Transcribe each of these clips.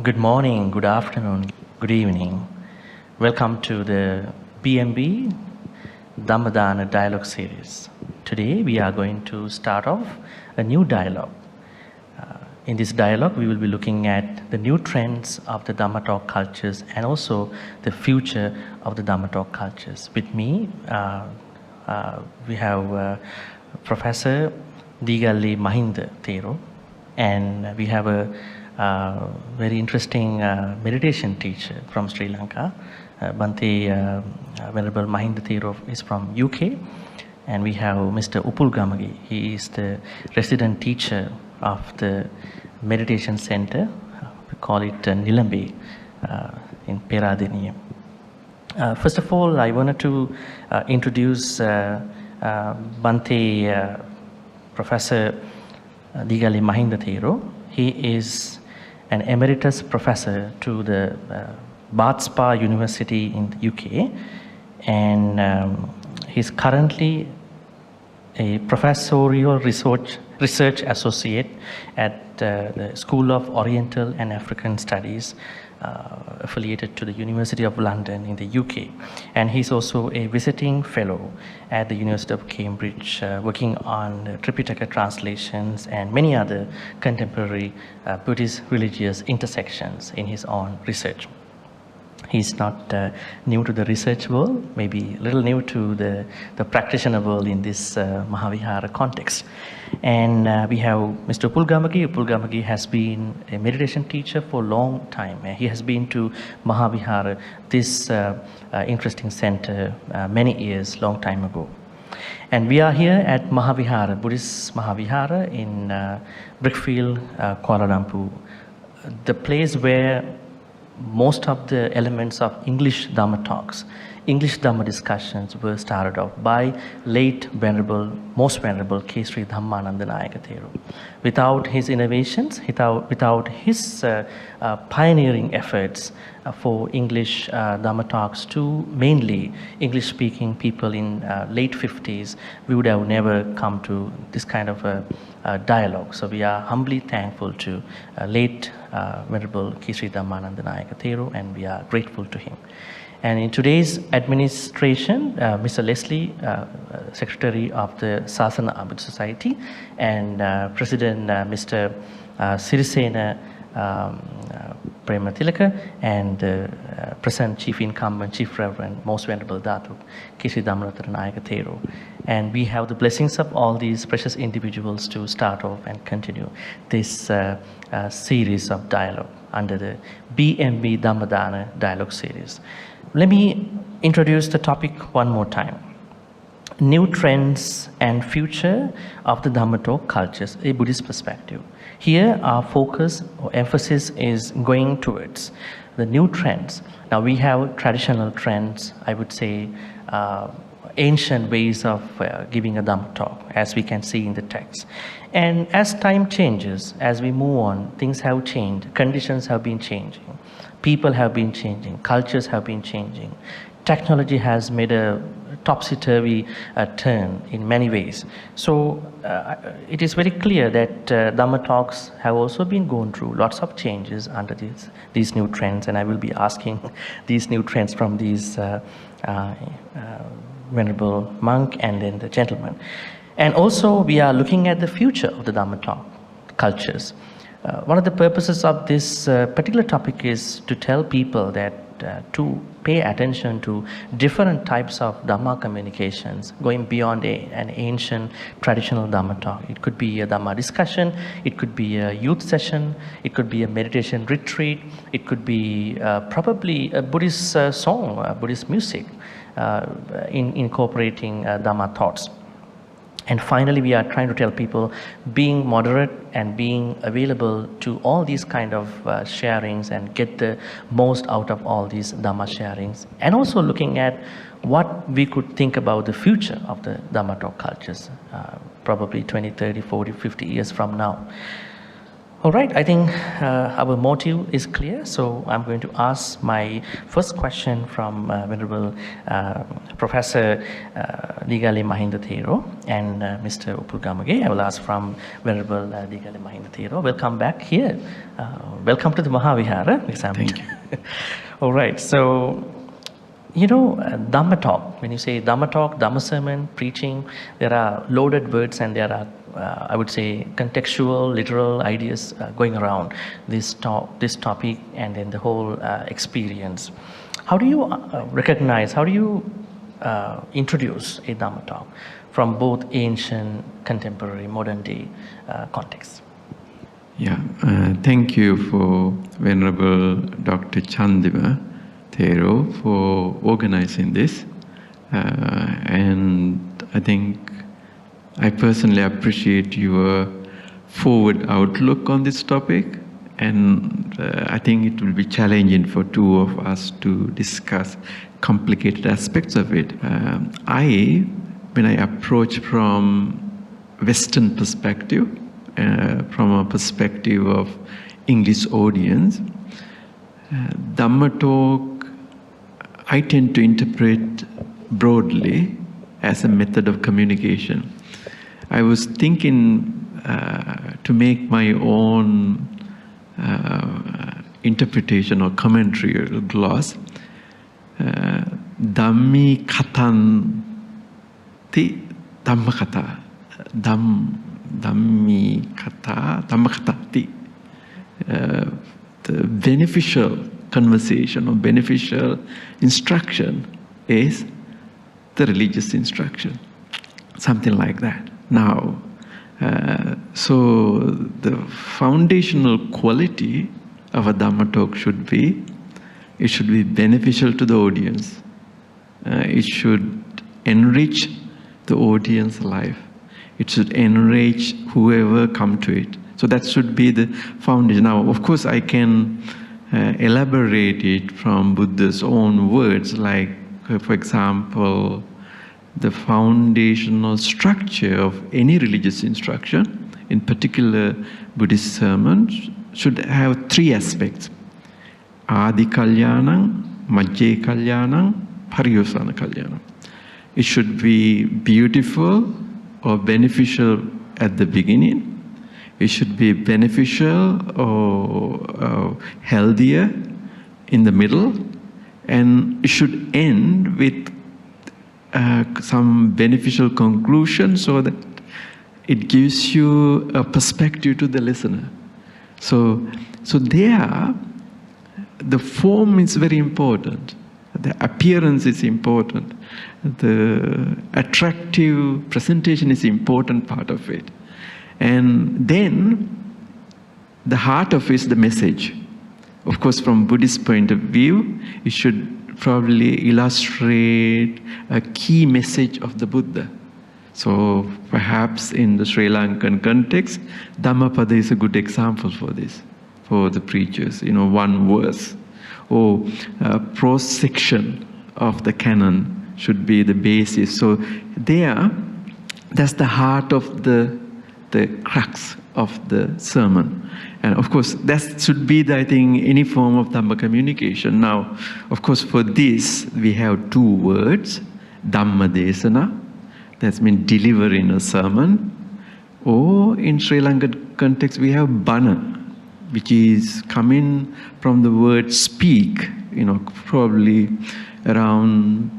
Good morning, good afternoon, good evening. Welcome to the BMB Dhammadana dialogue series. Today we are going to start off a new dialogue. In this dialogue we will be looking at the new trends of the Dhamma talk cultures and also the future of the Dhamma talk cultures. With me we have Professor Deegalle Mahinda Thero, and we have a very interesting meditation teacher from Sri Lanka. Bhante, Venerable Mahinda Thero is from UK, and we have Mr. Upulgamagi. He is the resident teacher of the meditation center. We call it Nilambe in Peradeniya. First of all, I wanted to introduce Bhante, Professor Deegalle Mahinda Thero. He is an Emeritus Professor to the Bath Spa University in the UK, and he's currently a Professorial Research Associate at the School of Oriental and African Studies, affiliated to the University of London in the UK. And he's also a visiting fellow at the University of Cambridge, working on Tripitaka translations and many other contemporary Buddhist religious intersections in his own research. He's not new to the research world, maybe a little new to the practitioner world in this Maha Vihara context. And we have Mr. Upulgamagi. Upulgamagi has been a meditation teacher for a long time. He has been to Maha Vihara, this interesting center, many years, long time ago. And we are here at Maha Vihara, Buddhist Maha Vihara in Brickfield, Kuala Lumpur, the place where most of the elements of English Dhamma talks, English Dhamma discussions were started off by late Venerable, most Venerable K. Sri Dhammanandanayaka Thero. Without his innovations, without his pioneering efforts for English Dhamma talks to mainly English-speaking people in late 50s, we would have never come to this kind of a dialogue. So we are humbly thankful to late Venerable K. Sri Dhammanandanayaka Thero, and we are grateful to him. And in today's administration, Mr. Leslie, Secretary of the Sasana Abid Society, and President Mr. Sirisena Prematilaka, and present Chief Incumbent, Chief Reverend, Most Venerable Datu, K. Sri Dhammadutta Thero. And we have the blessings of all these precious individuals to start off and continue this series of dialogue under the BMB Dhammadana dialogue series. Let me introduce the topic one more time. New trends and future of the Dhamma talk cultures, a Buddhist perspective. Here our focus or emphasis is going towards the new trends. Now we have traditional trends, I would say ancient ways of giving a Dhamma talk, as we can see in the text. And as time changes, as we move on, things have changed, conditions have been changing. People have been changing, cultures have been changing. Technology has made a topsy-turvy turn in many ways. So it is very clear that Dhamma talks have also been going through lots of changes under these new trends, and I will be asking these new trends from these Venerable monk and then the gentleman. And also we are looking at the future of the Dhamma talk cultures. One of the purposes of this particular topic is to tell people that to pay attention to different types of Dhamma communications, going beyond an ancient traditional Dhamma talk. It could be a Dhamma discussion, it could be a youth session, it could be a meditation retreat, it could be probably a Buddhist song, Buddhist music, incorporating Dhamma thoughts. And finally, we are trying to tell people being moderate and being available to all these kind of sharings and get the most out of all these Dhamma sharings. And also looking at what we could think about the future of the Dhamma talk cultures, probably 20, 30, 40, 50 years from now. All right, I think our motive is clear, so I'm going to ask my first question from Venerable Professor Deegalle Mahinda Thero and Mr. Upulgamage. I will ask from Venerable Deegalle Mahinda Thero. Welcome back here. Welcome to the Maha Vihara. Thank you. All right, so you know, Dhamma talk, when you say Dhamma talk, Dhamma sermon, preaching, there are loaded words and there are, I would say, contextual, literal ideas going around this topic and then the whole experience. How do you recognize, how do you introduce a Dhamma talk from both ancient, contemporary, modern day context? Yeah, thank you for Venerable Dr. Chandima Thero for organizing this, and I think I personally appreciate your forward outlook on this topic, and I think it will be challenging for two of us to discuss complicated aspects of it. When I approach from Western perspective, from a perspective of English audience, Dhamma talk I tend to interpret broadly as a method of communication. I was thinking to make my own interpretation or commentary or gloss. Dhammi katan ti Dhamma kata. Dhammi kata Dhamma kata ti. The beneficial conversation or beneficial instruction is the religious instruction, something like that. Now, so the foundational quality of a Dhamma talk should be, it should be beneficial to the audience. It should enrich the audience life. It should enrich whoever come to it. So that should be the foundation. Now, of course, I can elaborate it from Buddha's own words, like, for example, the foundational structure of any religious instruction, in particular Buddhist sermons, should have three aspects: Adi Kalyanam, Majje Kalyanam, Pariyosana Kalyanam. It should be beautiful or beneficial at the beginning. It should be beneficial or healthier in the middle, and it should end with some beneficial conclusion so that it gives you a perspective to the listener. So there, the form is very important. The appearance is important. The attractive presentation is important part of it. And then the heart of it is the message. Of course, from Buddhist point of view, it should probably illustrate a key message of the Buddha. So perhaps in the Sri Lankan context, Dhammapada is a good example for this, for the preachers. You know, one verse or a prose section of the canon should be the basis. So that's the heart of the crux of the sermon. And of course, that should be, I think, any form of Dhamma communication. Now, of course, for this, we have two words, Dhamma Desana, that's mean delivering a sermon, or in Sri Lankan context, we have Bana, which is coming from the word speak, you know, probably around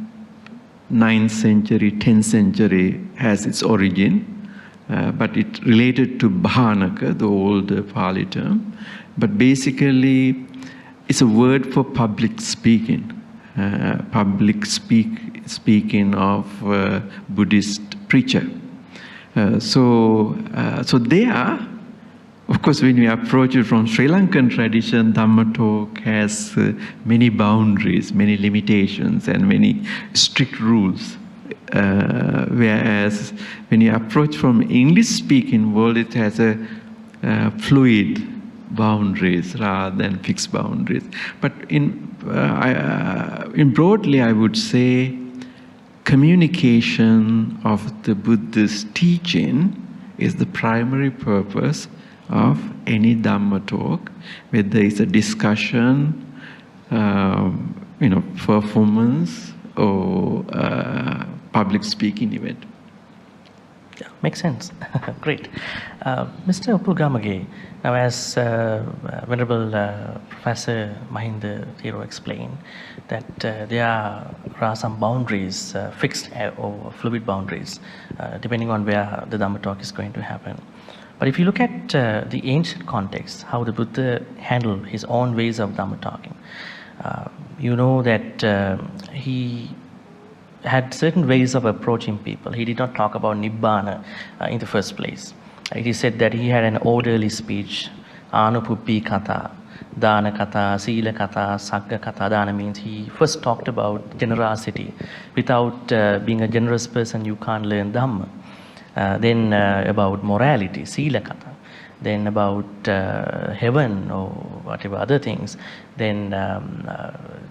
9th century, 10th century has its origin. But it related to Bhanaka, the old Pali term. But basically, it's a word for public speaking. Speaking of Buddhist preacher. So there, of course, when we approach it from Sri Lankan tradition, Dhamma talk has many boundaries, many limitations, and many strict rules. Whereas when you approach from English-speaking world, it has a fluid boundaries rather than fixed boundaries. But in broadly, I would say communication of the Buddhist teaching is the primary purpose of any Dhamma talk, whether it's a discussion, performance, or public speaking event. Yeah, makes sense. Great. Mr. Upulgamage, now as Venerable Professor Mahinda Thero explained, that there are some boundaries, fixed or fluid boundaries, depending on where the Dhamma talk is going to happen. But if you look at the ancient context, how the Buddha handled his own ways of Dhamma talking, you know that he had certain ways of approaching people. He did not talk about Nibbana in the first place. It is said that he had an orderly speech, Anupuppi Kata, Dana Kata, Sila Kata, Sagga Kata. Dana means he first talked about generosity. Without being a generous person, you can't learn Dhamma. Then about morality, Sila Kata. Then about heaven or whatever other things. Then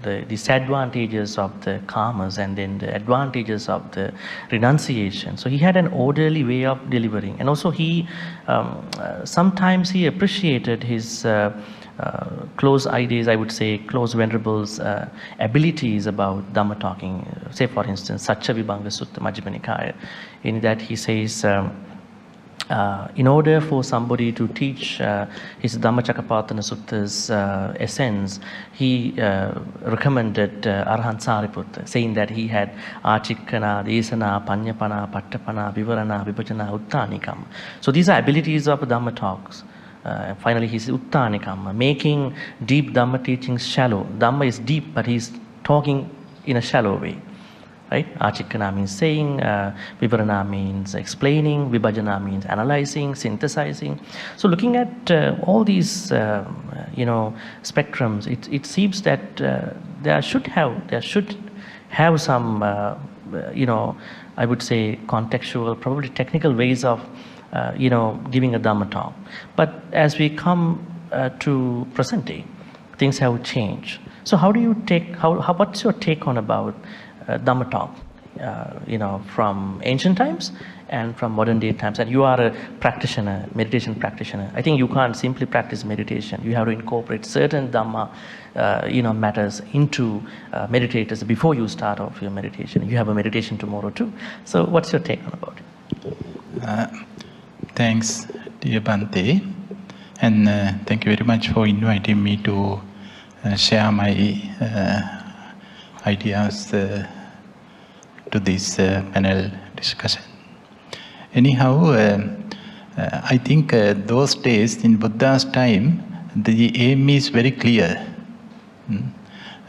the disadvantages of the karmas, and then the advantages of the renunciation. So he had an orderly way of delivering. And also he, sometimes he appreciated his close ideas, I would say, close venerables' abilities about Dhamma talking. Say for instance, Satcha Vibhanga Sutta Majjhima Nikaya. In that he says, in order for somebody to teach his Dhammacakkappavattana Sutta's essence, he recommended Arahant Sariputta, saying that he had Achikkana, Desana, Panyapana, Pattapana, Vivarana, Vibhajana, Uttanikam. So these are abilities of Dhamma talks. Finally, he says Uttanikam, making deep Dhamma teachings shallow. Dhamma is deep, but he's talking in a shallow way. Right? Achikkana means saying, Vivarana means explaining, Vibhajana means analyzing, synthesizing. So looking at all these, spectrums, it seems that there should have some, I would say contextual, probably technical ways of, giving a Dhamma talk. But as we come to present day, things have changed. So how do you what's your take on about Dhamma talk, from ancient times and from modern day times? And you are a practitioner, meditation practitioner. I think you can't simply practice meditation. You have to incorporate certain Dhamma, matters into meditators before you start off your meditation. You have a meditation tomorrow too. So what's your take on about it? Thanks, dear Bhante. And thank you very much for inviting me to share my ideas to this panel discussion. Anyhow, I think those days in Buddha's time, the aim is very clear.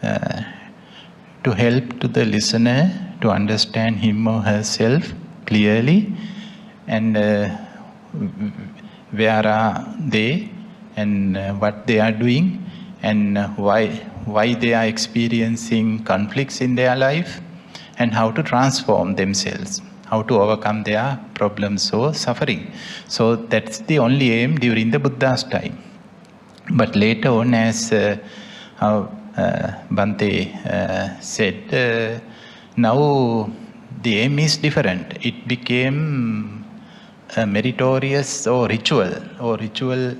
To help to the listener to understand him or herself clearly, and where are they, and what they are doing, and why they are experiencing conflicts in their life, and how to transform themselves, how to overcome their problems or suffering. So that's the only aim during the Buddha's time. But later on, as how Bhante said, now the aim is different. It became a meritorious or ritual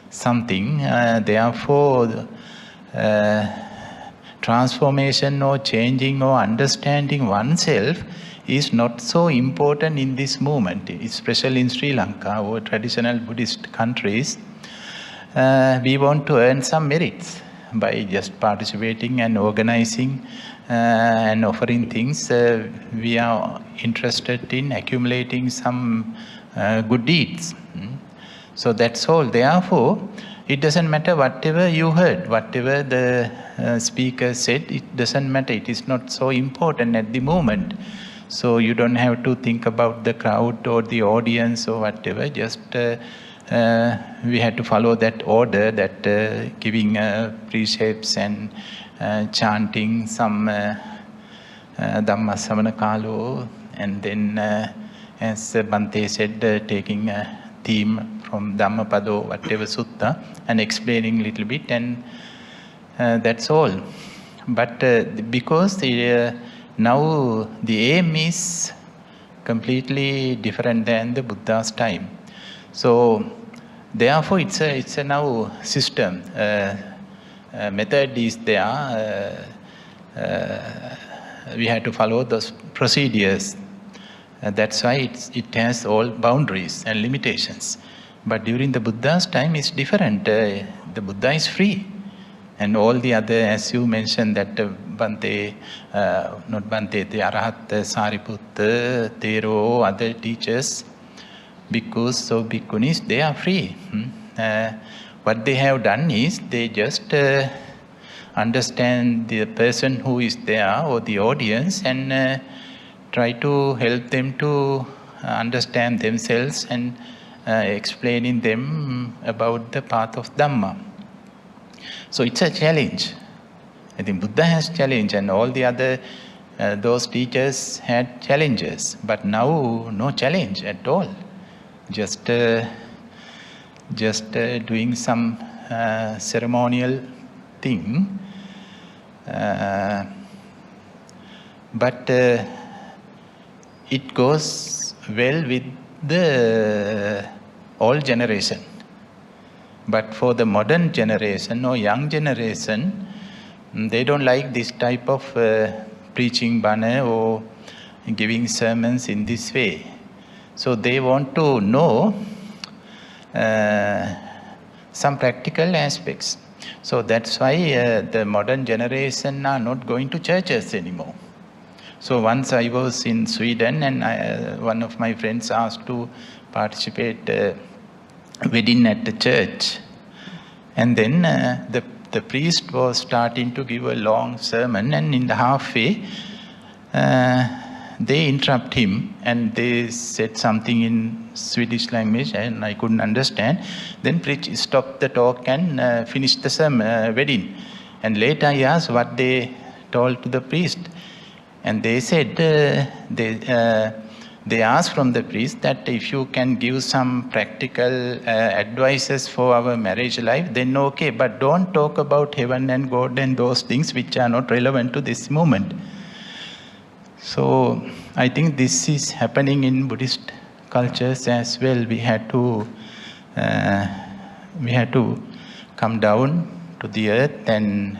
something. Therefore, transformation or changing or understanding oneself is not so important in this movement, especially in Sri Lanka or traditional Buddhist countries. We want to earn some merits by just participating and organizing and offering things. We are interested in accumulating some good deeds. So that's all. Therefore, it doesn't matter whatever you heard, whatever the speaker said, it doesn't matter. It is not so important at the moment. So you don't have to think about the crowd or the audience or whatever. Just we had to follow that order, that giving precepts and chanting some Dhamma Samana Kalo, and then as Bhante said, taking a theme from Dhammapado, whatever sutta, and explaining a little bit, and that's all. But because now the aim is completely different than the Buddha's time. So Therefore, it's a now system. Method is there. We have to follow those procedures. That's why it has all boundaries and limitations. But during the Buddha's time, it's different. The Buddha is free. And all the other, as you mentioned, that Bhante, not Bhante, the Arahat, Sariputta, Thero, other teachers, bhikkhus, so bhikkhunis, they are free. What they have done is, they just understand the person who is there or the audience and try to help them to understand themselves and explaining them about the path of Dhamma. So it's a challenge. I think Buddha has challenge, and all the other, those teachers had challenges. But now, no challenge at all. Just doing some ceremonial thing. But it goes well with the old generation. But for the modern generation or young generation, they don't like this type of preaching bana or giving sermons in this way. So they want to know some practical aspects. So that's why the modern generation are not going to churches anymore. So once I was in Sweden and one of my friends asked to participate wedding at the church. And then the priest was starting to give a long sermon, and in the halfway, they interrupt him and they said something in Swedish language and I couldn't understand. Then priest stopped the talk and finished the sermon, wedding. And later I asked what they told to the priest. And they said, they asked from the priest that if you can give some practical advices for our marriage life, then okay, but don't talk about heaven and God and those things which are not relevant to this moment. So I think this is happening in Buddhist cultures as well. We had to come down to the earth and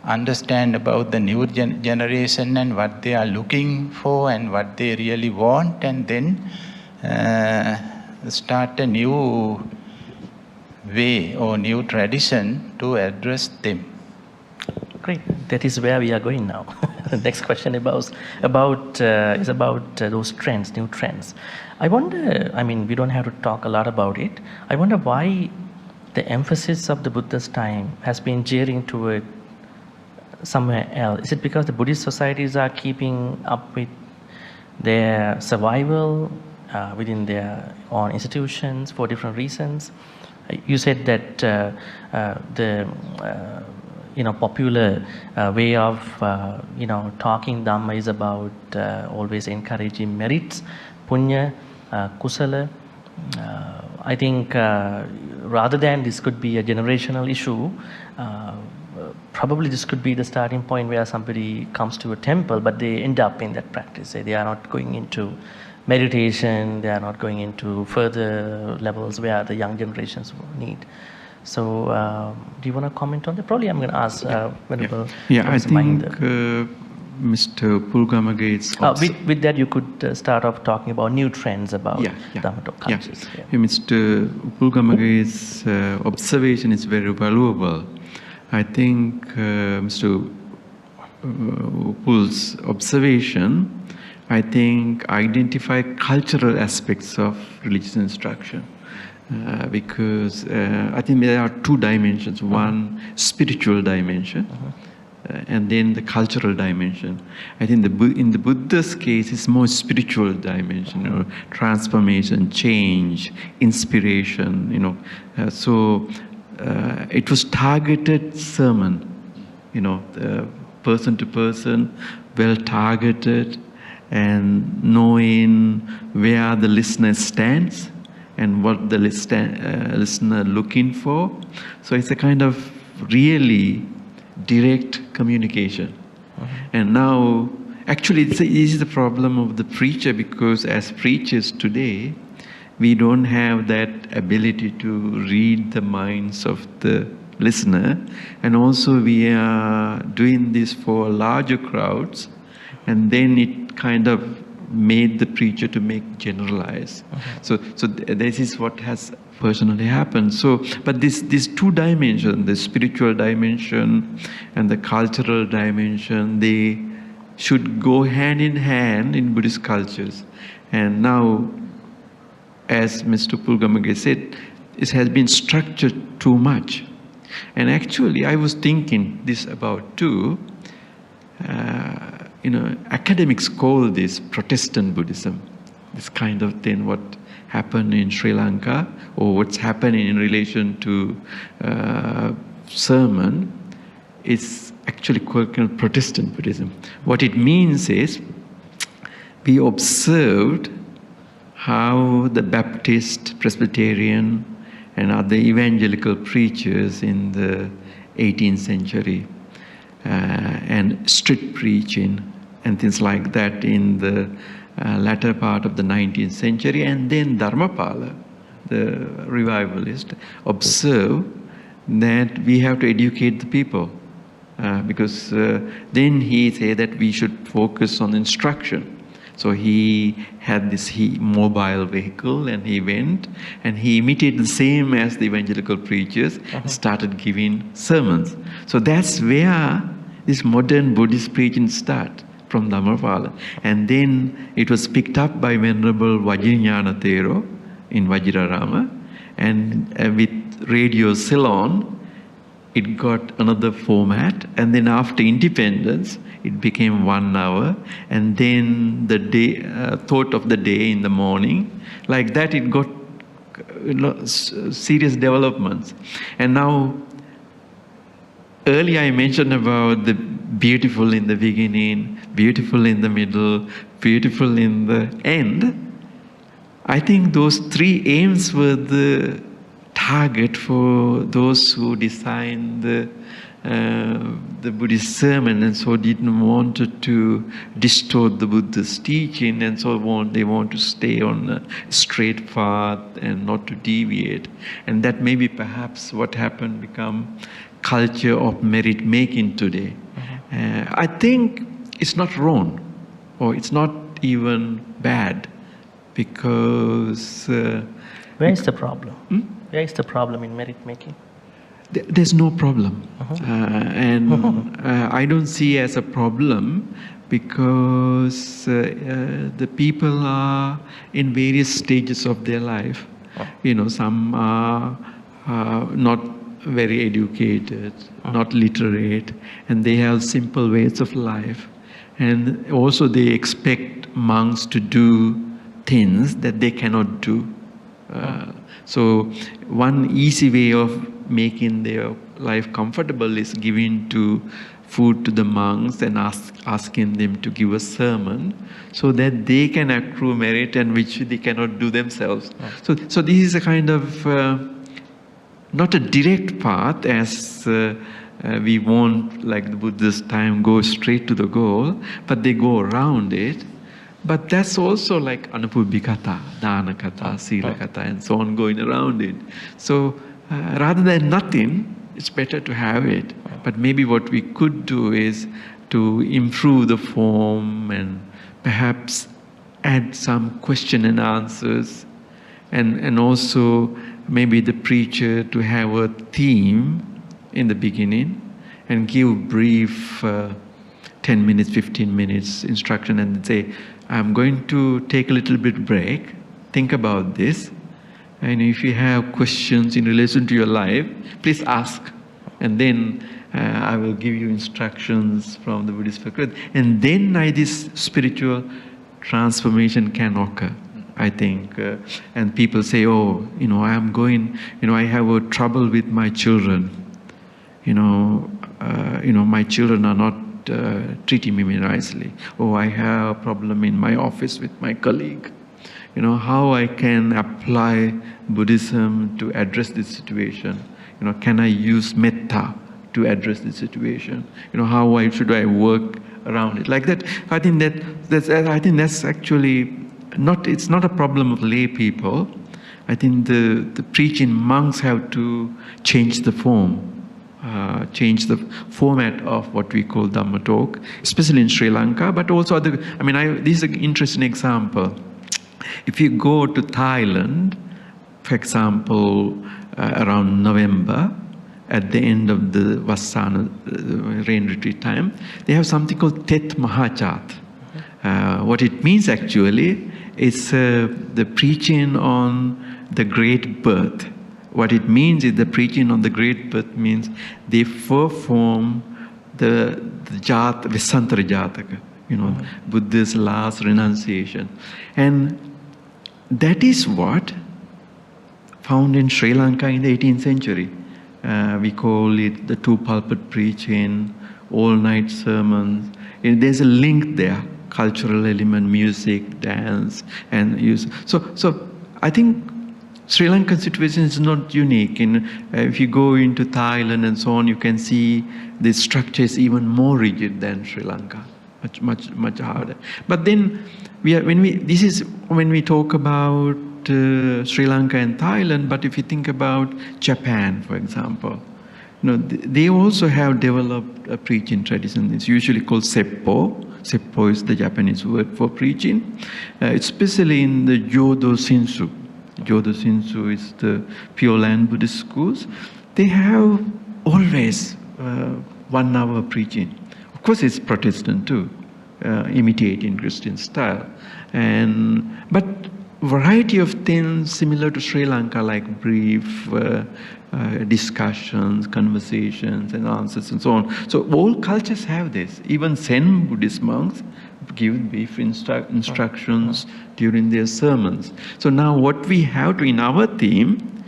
understand about the new generation and what they are looking for and what they really want, and then start a new way or new tradition to address them. Great. That is where we are going now. The next question is about those trends, new trends. I wonder, I mean, we don't have to talk a lot about it. I wonder why the emphasis of the Buddha's time has been gearing toward somewhere else. Is it because the Buddhist societies are keeping up with their survival within their own institutions for different reasons? You said that the popular way of talking Dhamma is about always encouraging merits, punya, kusala. I think rather than this could be a generational issue, probably this could be the starting point where somebody comes to a temple, but they end up in that practice. They are not going into meditation, they are not going into further levels where the young generations need. So, do you want to comment on that? Probably I'm going to ask Venerable I think Mahinda. Mr. Pulgamagate's... with that, you could start off talking about new trends about Dhammadutta cultures. Mr. Pulgamagate's observation is very valuable. I think Mr. Pul's observation, I think, identify cultural aspects of religious instruction. Because I think there are two dimensions. One, spiritual dimension, and then the cultural dimension. I think in the Buddha's case, it's more spiritual dimension, transformation, change, inspiration, so it was targeted sermon, person to person, well targeted, and knowing where the listener stands and what the listener looking for. So it's a kind of really direct communication. And now, actually, this is the problem of the preacher, because as preachers today, we don't have that ability to read the minds of the listener, and also we are doing this for larger crowds, and then it kind of made the preacher to make generalize. So this is what has personally happened. So, but these two dimensions, the spiritual dimension and the cultural dimension, they should go hand in hand in Buddhist cultures. And now, as Mr. Pulgamage said, it has been structured too much. And actually, I was thinking this about too. Academics call this Protestant Buddhism, this kind of thing, what happened in Sri Lanka, or what's happening in relation to sermon, is actually called Protestant Buddhism. What it means is, we observed how the Baptist, Presbyterian, and other evangelical preachers in the 18th century and street preaching and things like that in the latter part of the 19th century, and then Dharmapala, the revivalist, observed that we have to educate the people because then he said that we should focus on instruction. So he had this mobile vehicle, and he went and he imitated the same as the evangelical preachers, started giving sermons. So that's where this modern Buddhist preaching started, from Dhammapala. And then it was picked up by Venerable Vajrayana Thero in Vajirarama, and with Radio Ceylon, it got another format, and then after independence, it became 1 hour, and then the day, thought of the day in the morning. Like that, it got serious developments. And now, earlier I mentioned about the beautiful in the beginning, beautiful in the middle, beautiful in the end. I think those three aims were the target for those who designed the Buddhist sermon, and so didn't want to distort the Buddha's teaching, and so they want to stay on a straight path and not to deviate. And that may be perhaps what happened, become culture of merit making today. I think it's not wrong, or it's not even bad, because where is the problem? Where is the problem in merit making? There's no problem. And I don't see as a problem, because the people are in various stages of their life. Some are not very educated, not literate, and they have simple ways of life. And also they expect monks to do things that they cannot do. So one easy way of making their life comfortable is giving food to the monks and asking them to give a sermon, so that they can accrue merit, and which they cannot do themselves. So this is a kind of not a direct path, as we want, like the Buddha's time, go straight to the goal, but they go around it. But that's also like Anupubhikata, Dhanakata, Silakata, and so on, going around it. So rather than nothing, it's better to have it. But maybe what we could do is to improve the form, and perhaps add some question and answers, and also maybe the preacher to have a theme in the beginning and give brief 10 minutes, 15 minutes instruction, and say, I'm going to take a little bit break, think about this, and if you have questions in relation to your life, please ask, and then I will give you instructions from the Buddhist faculty, and then this spiritual transformation can occur, I think. And people say, I am going, I have a trouble with my children, my children are not treating me nicely. I have a problem in my office with my colleague. How I can apply Buddhism to address this situation? Can I use metta to address this situation? How should I work around it? Like that. I think that's actually not. It's not a problem of lay people. I think the preaching monks have to change the form, change the format of what we call Dhamma talk, especially in Sri Lanka, but also other. I mean, this is an interesting example. If you go to Thailand, for example, around November, at the end of the Vassana rain retreat time, they have something called Tet Mahachat. What it means actually is the preaching on the great birth. What it means is the preaching on the great birth means they perform the Vesantara Jataka, Buddha's last renunciation. And that is what found in Sri Lanka in the 18th century. We call it the two pulpit preaching, all-night sermons. And there's a link there, cultural element, music, dance, and use. So I think Sri Lankan situation is not unique. If you go into Thailand and so on, you can see the structure is even more rigid than Sri Lanka, much harder. But then when we talk about Sri Lanka and Thailand, but if you think about Japan, for example, they also have developed a preaching tradition. It's usually called Seppo. Seppo is the Japanese word for preaching, especially in the Jodo Shinsu. Jodo Shinsu is the Pure Land Buddhist schools. They have always 1 hour preaching. Of course, it's Protestant too, imitating Christian style, but variety of things similar to Sri Lanka, like brief discussions, conversations, and answers, and so on. So all cultures have this. Even Zen Buddhist monks give brief instructions during their sermons. So now what we have to, in our theme,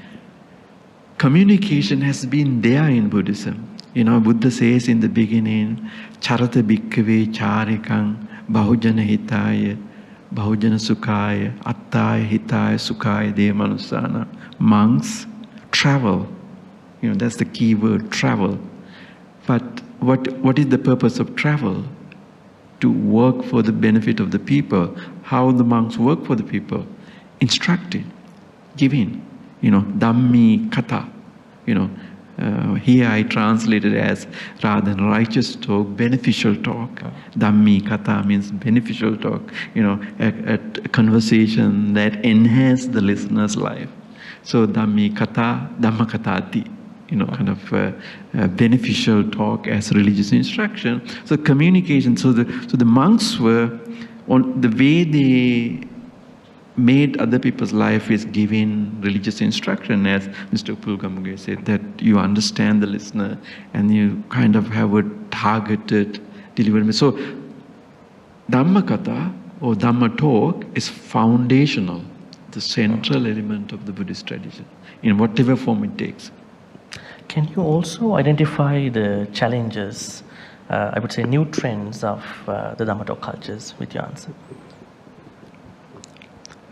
communication has been there in Buddhism. Buddha says in the beginning, Charata Bhikkhave Charikang Bahujana Hitaya Bahujana Sukhaya Attaya Hitaya Sukhaya Demanusana. Monks travel. That's the key word, travel. But what is the purpose of travel? To work for the benefit of the people. How the monks work for the people? Instructing, giving, Dhammi Kata, here I translated as, rather than righteous talk, beneficial talk. Dhammi Kata means beneficial talk, a conversation that enhances the listener's life. So Dhammi Kata, Dhamma Katati, kind of beneficial talk as religious instruction. So communication, so the monks were, on the way they made other people's life is giving religious instruction, as Mr. Pulgamuge said, that you understand the listener and you kind of have a targeted delivery. So Dhammakata or Dhamma talk is foundational, the central element of the Buddhist tradition, in whatever form it takes. Can you also identify the challenges, I would say new trends of the Dhamma talk cultures with your answer?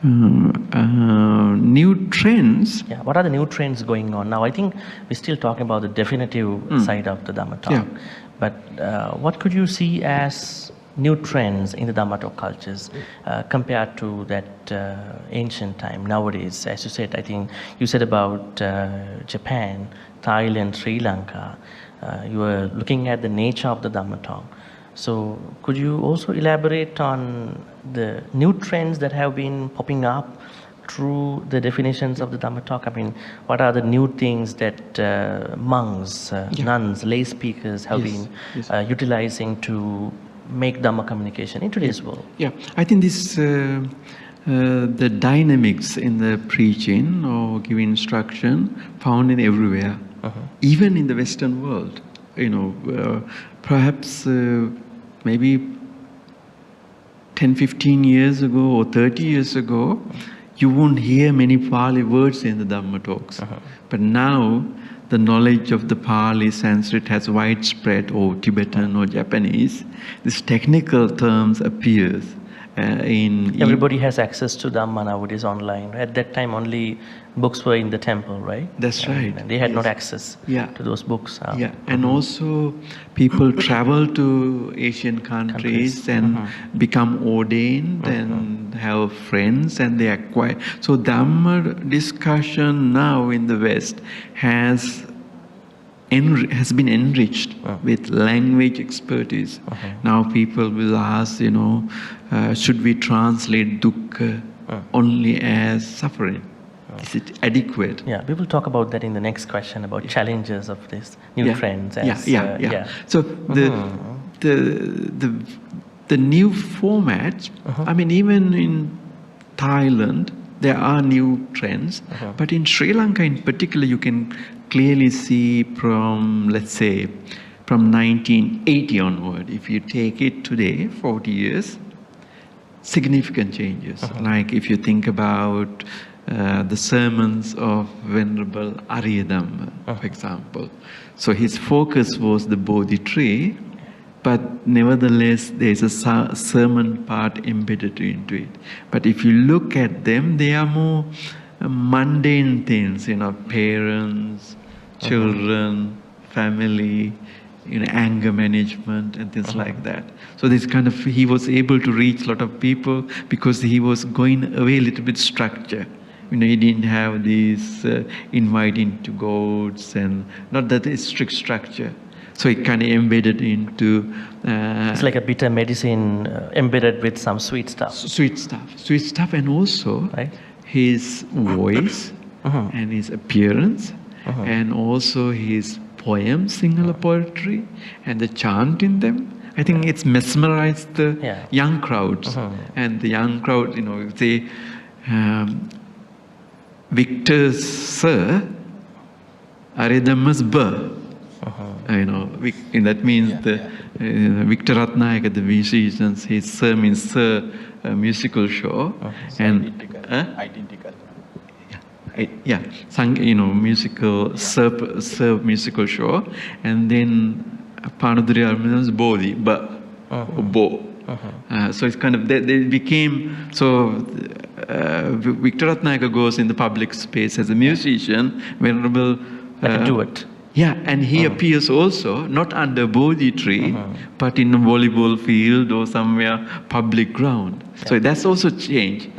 New trends. Yeah, what are the new trends going on now? I think we're still talking about the definitive side of the Dhamma talk, but what could you see as new trends in the Dhamma talk cultures compared to that ancient time nowadays? As you said, I think you said about Japan, Thailand, Sri Lanka. You were looking at the nature of the Dhamma talk. So could you also elaborate on the new trends that have been popping up through the definitions of the Dhamma talk? I mean, what are the new things that monks, nuns, lay speakers have been utilizing to make Dhamma communication in today's world? Yeah, I think this the dynamics in the preaching or giving instruction found in everywhere, even in the Western world. Perhaps maybe 10, 15 years ago or 30 years ago, you won't hear many Pali words in the Dhamma talks. But now, the knowledge of the Pali, Sanskrit has widespread, or Tibetan or Japanese. These technical terms appears Everybody has access to Dhamma nowadays online. At that time, only books were in the temple, right? That's right. And they had not access to those books. And also people travel to Asian countries and become ordained and have friends and they acquire. So Dhamma discussion now in the West has been enriched with language expertise. Now people will ask, should we translate dukkha only as suffering? Is it adequate? Yeah, we will talk about that in the next question about challenges of this new trends. So the new formats, I mean, even in Thailand, there are new trends, but in Sri Lanka in particular, you can clearly see from, let's say, from 1980 onward, if you take it today, 40 years, significant changes. Like if you think about the sermons of Venerable Arya Dhamma, for example. So his focus was the Bodhi tree, but nevertheless there's a sermon part embedded into it. But if you look at them, they are more mundane things, parents, children, family, anger management and things like that. So this he was able to reach a lot of people because he was going away a little bit structure. He didn't have these inviting to goats and not that strict structure. So it kind of embedded into... it's like a bitter medicine embedded with some sweet stuff. Sweet stuff, and also his voice and his appearance and also his poems, singular poetry, and the chant in them. I think it's mesmerized the young crowds. And the young crowd, they... Victor's Sir, Arya Dhamma's Burr. That means Victor Ratnayaka, the musicians, his Sir means Sir musical show. And identical. Musical Sir musical show. And then Panadurya means Bodhi, Bo. So it's they became, Victor Ratnayaka goes in the public space as a musician, Venerable... duet. Yeah, and he appears also, not under Bodhi tree, but in a volleyball field or somewhere public ground. So that's also changed,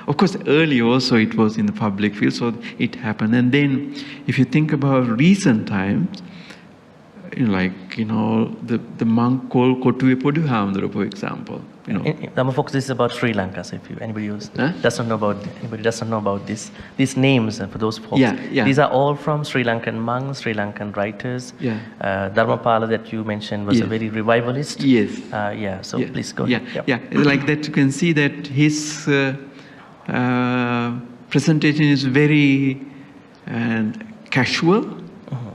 Of course, early also it was in the public field, so it happened. And then, if you think about recent times, the monk called Kotuwe Podu Hamdara, for example. Dhamma Focus is about Sri Lanka, so if anybody doesn't know about these names for those folks. These are all from Sri Lankan monks, Sri Lankan writers. Dharmapala that you mentioned was a very revivalist. Yes. Please go. Like that you can see that his presentation is very casual.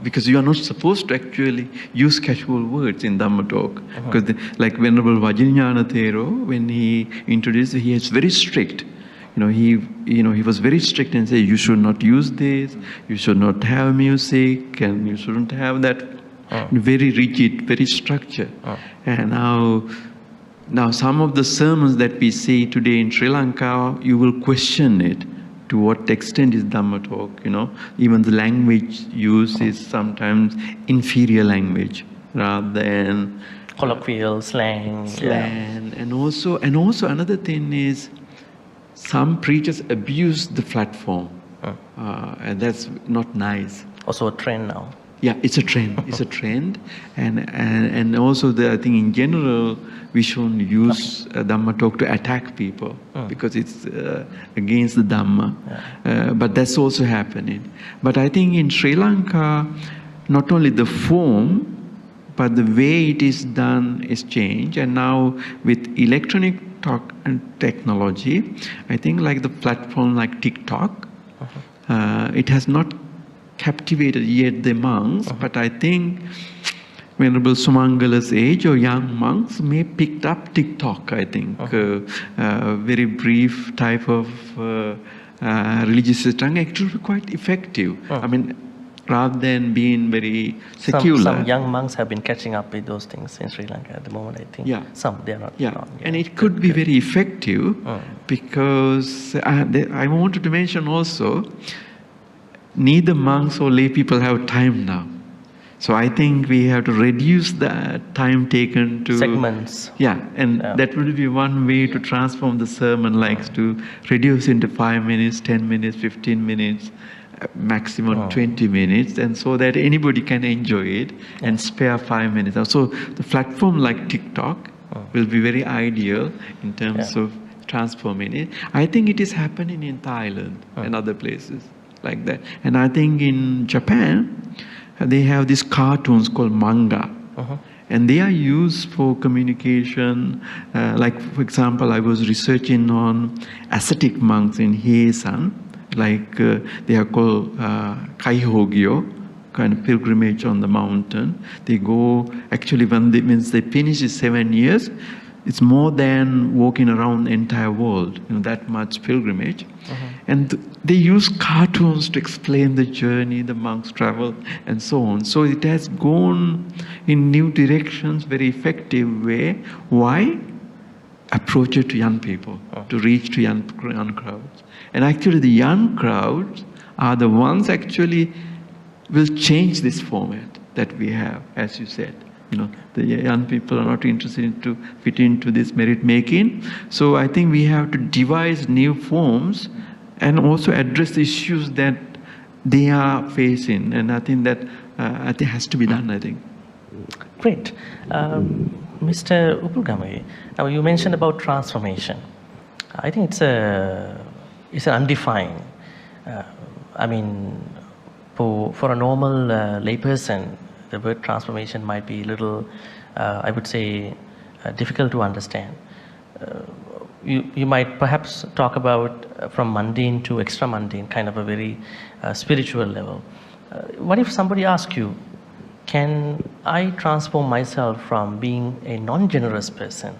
Because you are not supposed to actually use casual words in Dhamma talk. Because like Venerable Vajrayana Thero, when he introduced, he is very strict. He was very strict and said, you should not use this, you should not have music, and you shouldn't have that. Very rigid, very structured. And now some of the sermons that we see today in Sri Lanka, you will question it. To what extent is Dhamma talk, Even the language used is sometimes inferior language rather than... colloquial, slang. And also another thing is some preachers abuse the platform. And that's not nice. Also a trend now. Yeah, it's a trend. It's a trend. And also I think in general, we shouldn't use Dhamma talk to attack people because it's against the Dhamma. But that's also happening. But I think in Sri Lanka, not only the form, but the way it is done is changed. And now with electronic talk and technology, I think like the platform like TikTok, it has not captivated yet the monks, but I think Venerable Sumangala's age or young monks may picked up TikTok, I think. Very brief type of religious tongue, actually quite effective. I mean, rather than being very secular. Some young monks have been catching up with those things in Sri Lanka at the moment, I think. Some, they are not. And it could be very effective because I wanted to mention also, neither monks or lay people have time now. So I think we have to reduce the time taken to segments. Yeah, and that will be one way to transform the sermon, like to reduce into 5 minutes, 10 minutes, 15 minutes, maximum 20 minutes, and so that anybody can enjoy it and spare 5 minutes. So the platform like TikTok will be very ideal in terms of transforming it. I think it is happening in Thailand and other places like that. And I think in Japan, they have these cartoons called manga. And they are used for communication. Like, for example, I was researching on ascetic monks in Heisan. Like, they are called Kaihogyo, kind of pilgrimage on the mountain. They go, actually, when they finish 7 years, it's more than walking around the entire world, that much pilgrimage. And they use cartoons to explain the journey, the monks travel, and so on. So it has gone in new directions, very effective way. Why? Approach it to young people, to reach to young crowds. And actually the young crowds are the ones actually will change this format that we have, as you said. The young people are not interested to fit into this merit making. So I think we have to devise new forms and also address the issues that they are facing. And I think that has to be done, I think. Great. Mr. Upulgame, now you mentioned about transformation. I think it's an undefined. For a normal layperson, the word transformation might be a little, I would say, difficult to understand. You might perhaps talk about from mundane to extra mundane, kind of a very spiritual level. What if somebody asks you, can I transform myself from being a non-generous person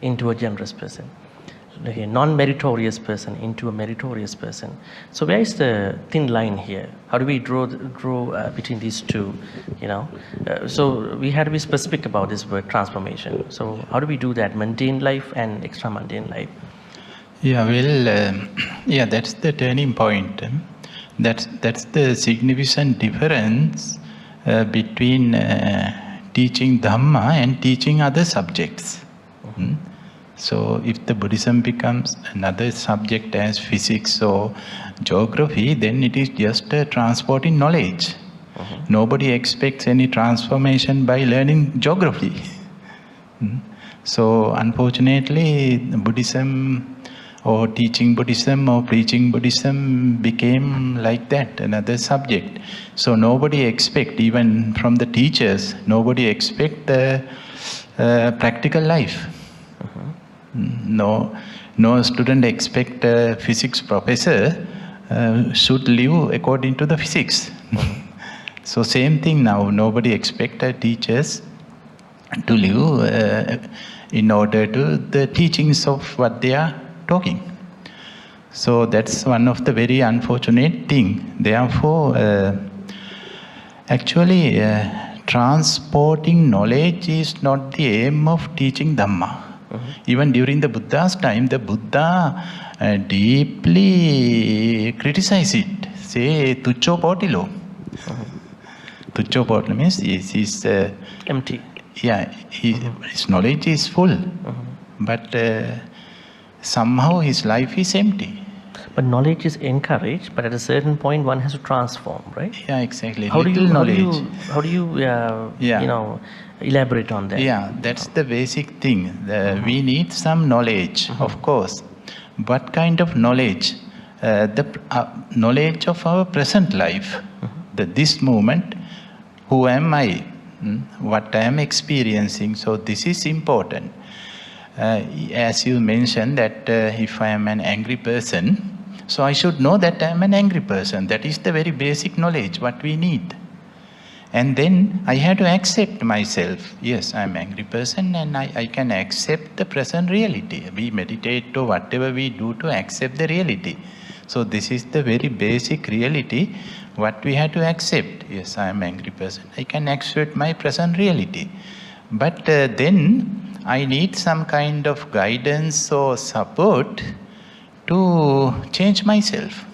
into a generous person? A non-meritorious person into a meritorious person. So where is the thin line here? How do we draw between these two? So we had to be specific about this word transformation. So how do we do that? Mundane life and extra mundane life. Yeah, well, that's the turning point. That's the significant difference between teaching Dhamma and teaching other subjects. So if the Buddhism becomes another subject as physics or geography, then it is just transporting knowledge. Nobody expects any transformation by learning geography. So unfortunately, Buddhism or teaching Buddhism or preaching Buddhism became like that, another subject. So nobody expects, even from the teachers, nobody expects practical life. No student expect a physics professor should live according to the physics. So same thing now, nobody expect teachers to live in order to the teachings of what they are talking. So that's one of the very unfortunate thing. Therefore, actually transporting knowledge is not the aim of teaching Dhamma. Even during the Buddha's time, the Buddha deeply criticized it. Say, tuccho potilo. Tuccho potilo means he's empty. Yeah, his knowledge is full, but somehow his life is empty. But knowledge is encouraged, but at a certain point one has to transform, right? Yeah, exactly. How do you elaborate on that? Yeah, that's the basic thing. We need some knowledge, of course. What kind of knowledge? The knowledge of our present life. This moment, who am I? What I am experiencing. So this is important. As you mentioned that if I am an angry person, so I should know that I am an angry person. That is the very basic knowledge, what we need. And then I have to accept myself. Yes, I am an angry person and I can accept the present reality. We meditate or whatever we do to accept the reality. So this is the very basic reality, what we have to accept. Yes, I am an angry person. I can accept my present reality. But then I need some kind of guidance or support to change myself.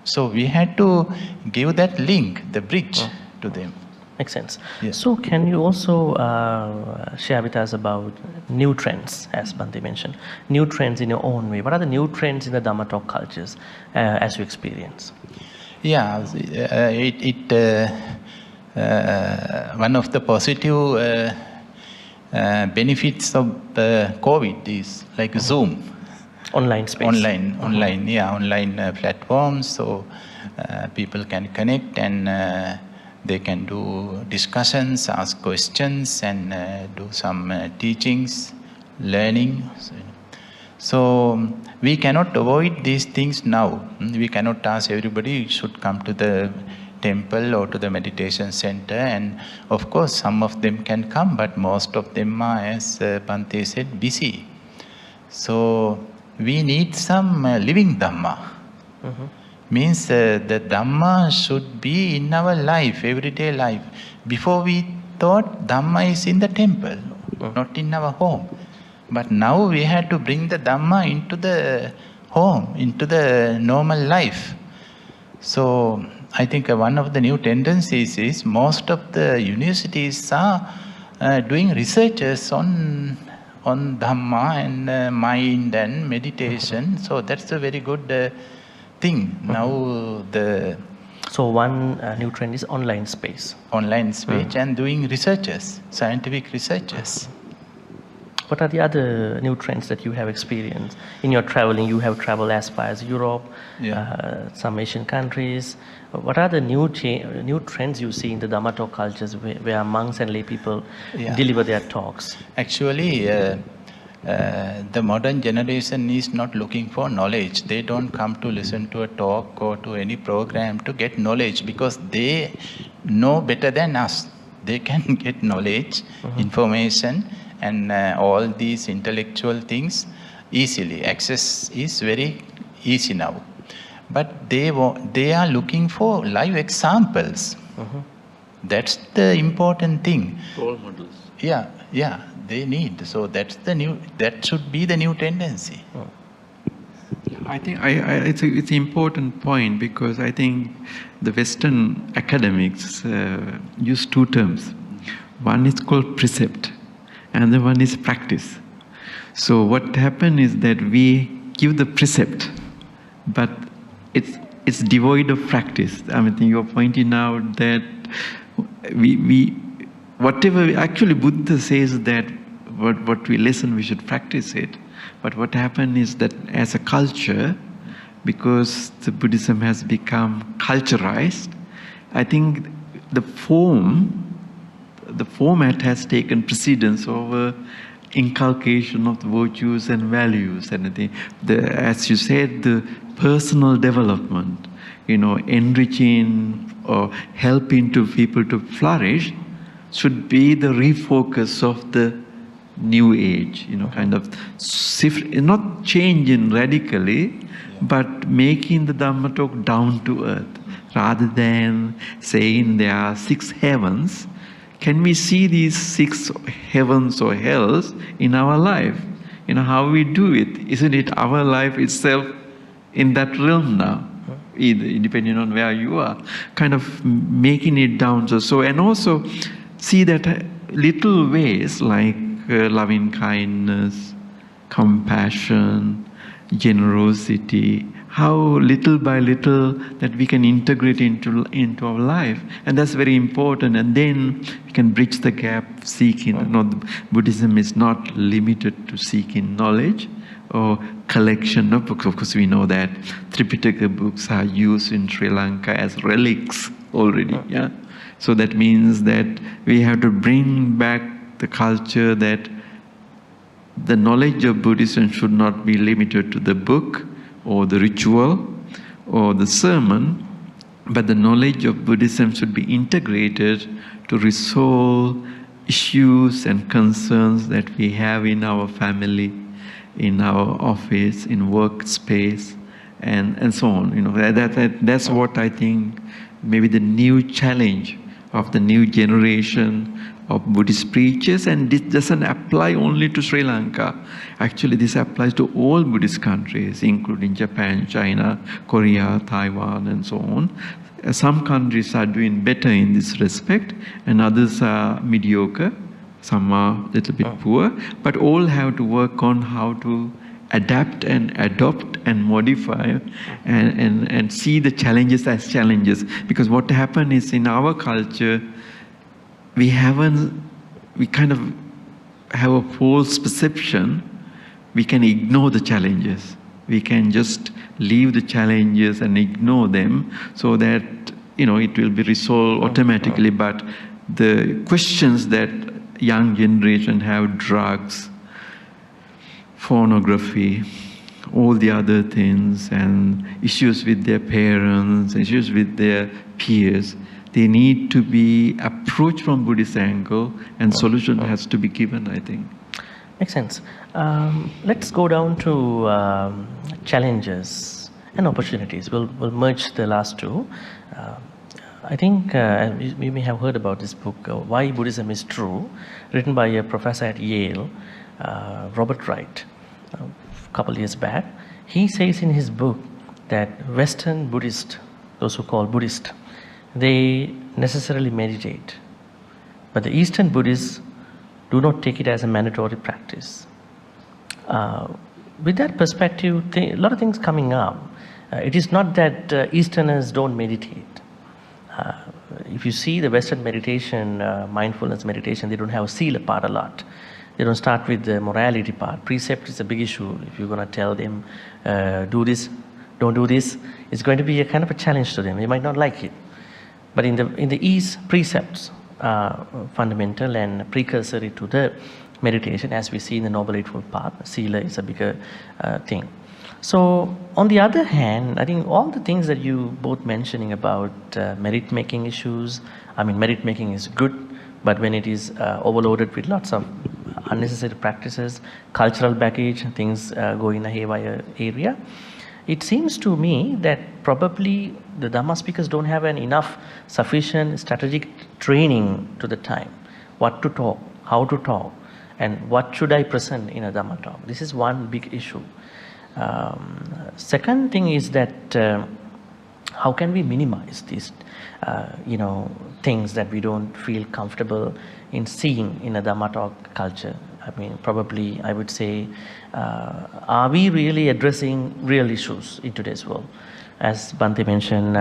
So we had to give that link, the bridge to them. Makes sense. Yes. So can you also share with us about new trends, as Bhante mentioned, new trends in your own way? What are the new trends in the Dhamma talk cultures as you experience? Yeah, one of the positive benefits of COVID is like Zoom. Online space. Online platforms, so people can connect and they can do discussions, ask questions, and do some teachings, learning. So we cannot avoid these things now. We cannot ask everybody should come to the temple or to the meditation center, and of course some of them can come, but most of them are, as Bhante said, busy. So we need some living Dhamma. Mm-hmm. Means the Dhamma should be in our life, everyday life. Before we thought Dhamma is in the temple, not in our home. But now we had to bring the Dhamma into the home, into the normal life. So I think one of the new tendencies is most of the universities are doing researches on Dhamma and mind and meditation. So that's a very good thing. Now So one new trend is online space. Online space and doing researches, scientific researches. What are the other new trends that you have experienced in your traveling? You have traveled as far as Europe, some Asian countries. What are the new trends you see in the Dhamma talk cultures where monks and lay people deliver their talks? Actually, the modern generation is not looking for knowledge. They don't come to listen to a talk or to any program to get knowledge, because they know better than us. They can get knowledge, information, and all these intellectual things easily. Access is very easy now. But they are looking for live examples. That's the important thing. Role models. Yeah, they need. So that should be the new tendency. I think it's an important point, because I think the Western academics use two terms. One is called precept, and the one is practice. So what happened is that we give the precept, but it's devoid of practice. I mean, you're pointing out that actually Buddha says that what we listen, we should practice it. But what happened is that as a culture, because the Buddhism has become culturalized, I think the format has taken precedence over inculcation of the virtues and values. And as you said, the personal development, enriching or helping to people to flourish should be the refocus of the new age, kind of shift, not changing radically, but making the Dhamma talk down to earth. Rather than saying there are 6 heavens, can we see these 6 heavens or hells in our life? How we do it. Isn't it our life itself in that realm now? Either, depending on where you are. Kind of making it down. So and also see that little ways like loving kindness, compassion, generosity, how little by little that we can integrate into our life. And that's very important. And then we can bridge the gap seeking. Buddhism is not limited to seeking knowledge or collection of books. Of course, we know that Tripitaka books are used in Sri Lanka as relics already. Yeah. So that means that we have to bring back the culture that the knowledge of Buddhism should not be limited to the book or the ritual or the sermon, but the knowledge of Buddhism should be integrated to resolve issues and concerns that we have in our family, in our office, in workspace, and so on. That's what I think maybe the new challenge of the new generation of Buddhist preachers, and this doesn't apply only to Sri Lanka. Actually, this applies to all Buddhist countries, including Japan, China, Korea, Taiwan, and so on. Some countries are doing better in this respect, and others are mediocre. Some are a little bit poor, but all have to work on how to adapt and adopt and modify and see the challenges as challenges. Because what happened is, in our culture, we kind of have a false perception. We can ignore the challenges. We can just leave the challenges and ignore them, so that it will be resolved automatically. But the questions that young generation have, drugs, pornography, all the other things, and issues with their parents, issues with their peers, they need to be approached from Buddhist angle, and solution has to be given, I think. Makes sense. Let's go down to challenges and opportunities. We'll merge the last two. I think we may have heard about this book, Why Buddhism is True, written by a professor at Yale, Robert Wright, a couple years back. He says in his book that Western Buddhists, those who call Buddhist, they necessarily meditate. But the Eastern Buddhists do not take it as a mandatory practice. With that perspective, a lot of things coming up. It is not that Easterners don't meditate. If you see the Western meditation, mindfulness meditation, they don't have a sila part a lot. They don't start with the morality part. Precept is a big issue. If you're going to tell them, do this, don't do this, it's going to be a kind of a challenge to them. They might not like it. But in the East, precepts are fundamental and precursory to the meditation, as we see in the Noble Eightfold Path. Sila is a bigger thing. So, on the other hand, I think all the things that you both mentioning about merit-making issues, merit-making is good, but when it is overloaded with lots of unnecessary practices, cultural baggage, things go in a haywire area, it seems to me that probably the Dhamma speakers don't have enough sufficient strategic training to the time. What to talk, how to talk, and what should I present in a Dhamma talk. This is one big issue. Second thing is that how can we minimize these things that we don't feel comfortable in seeing in a Dhamma talk culture? Probably I would say, are we really addressing real issues in today's world? As Bhante mentioned,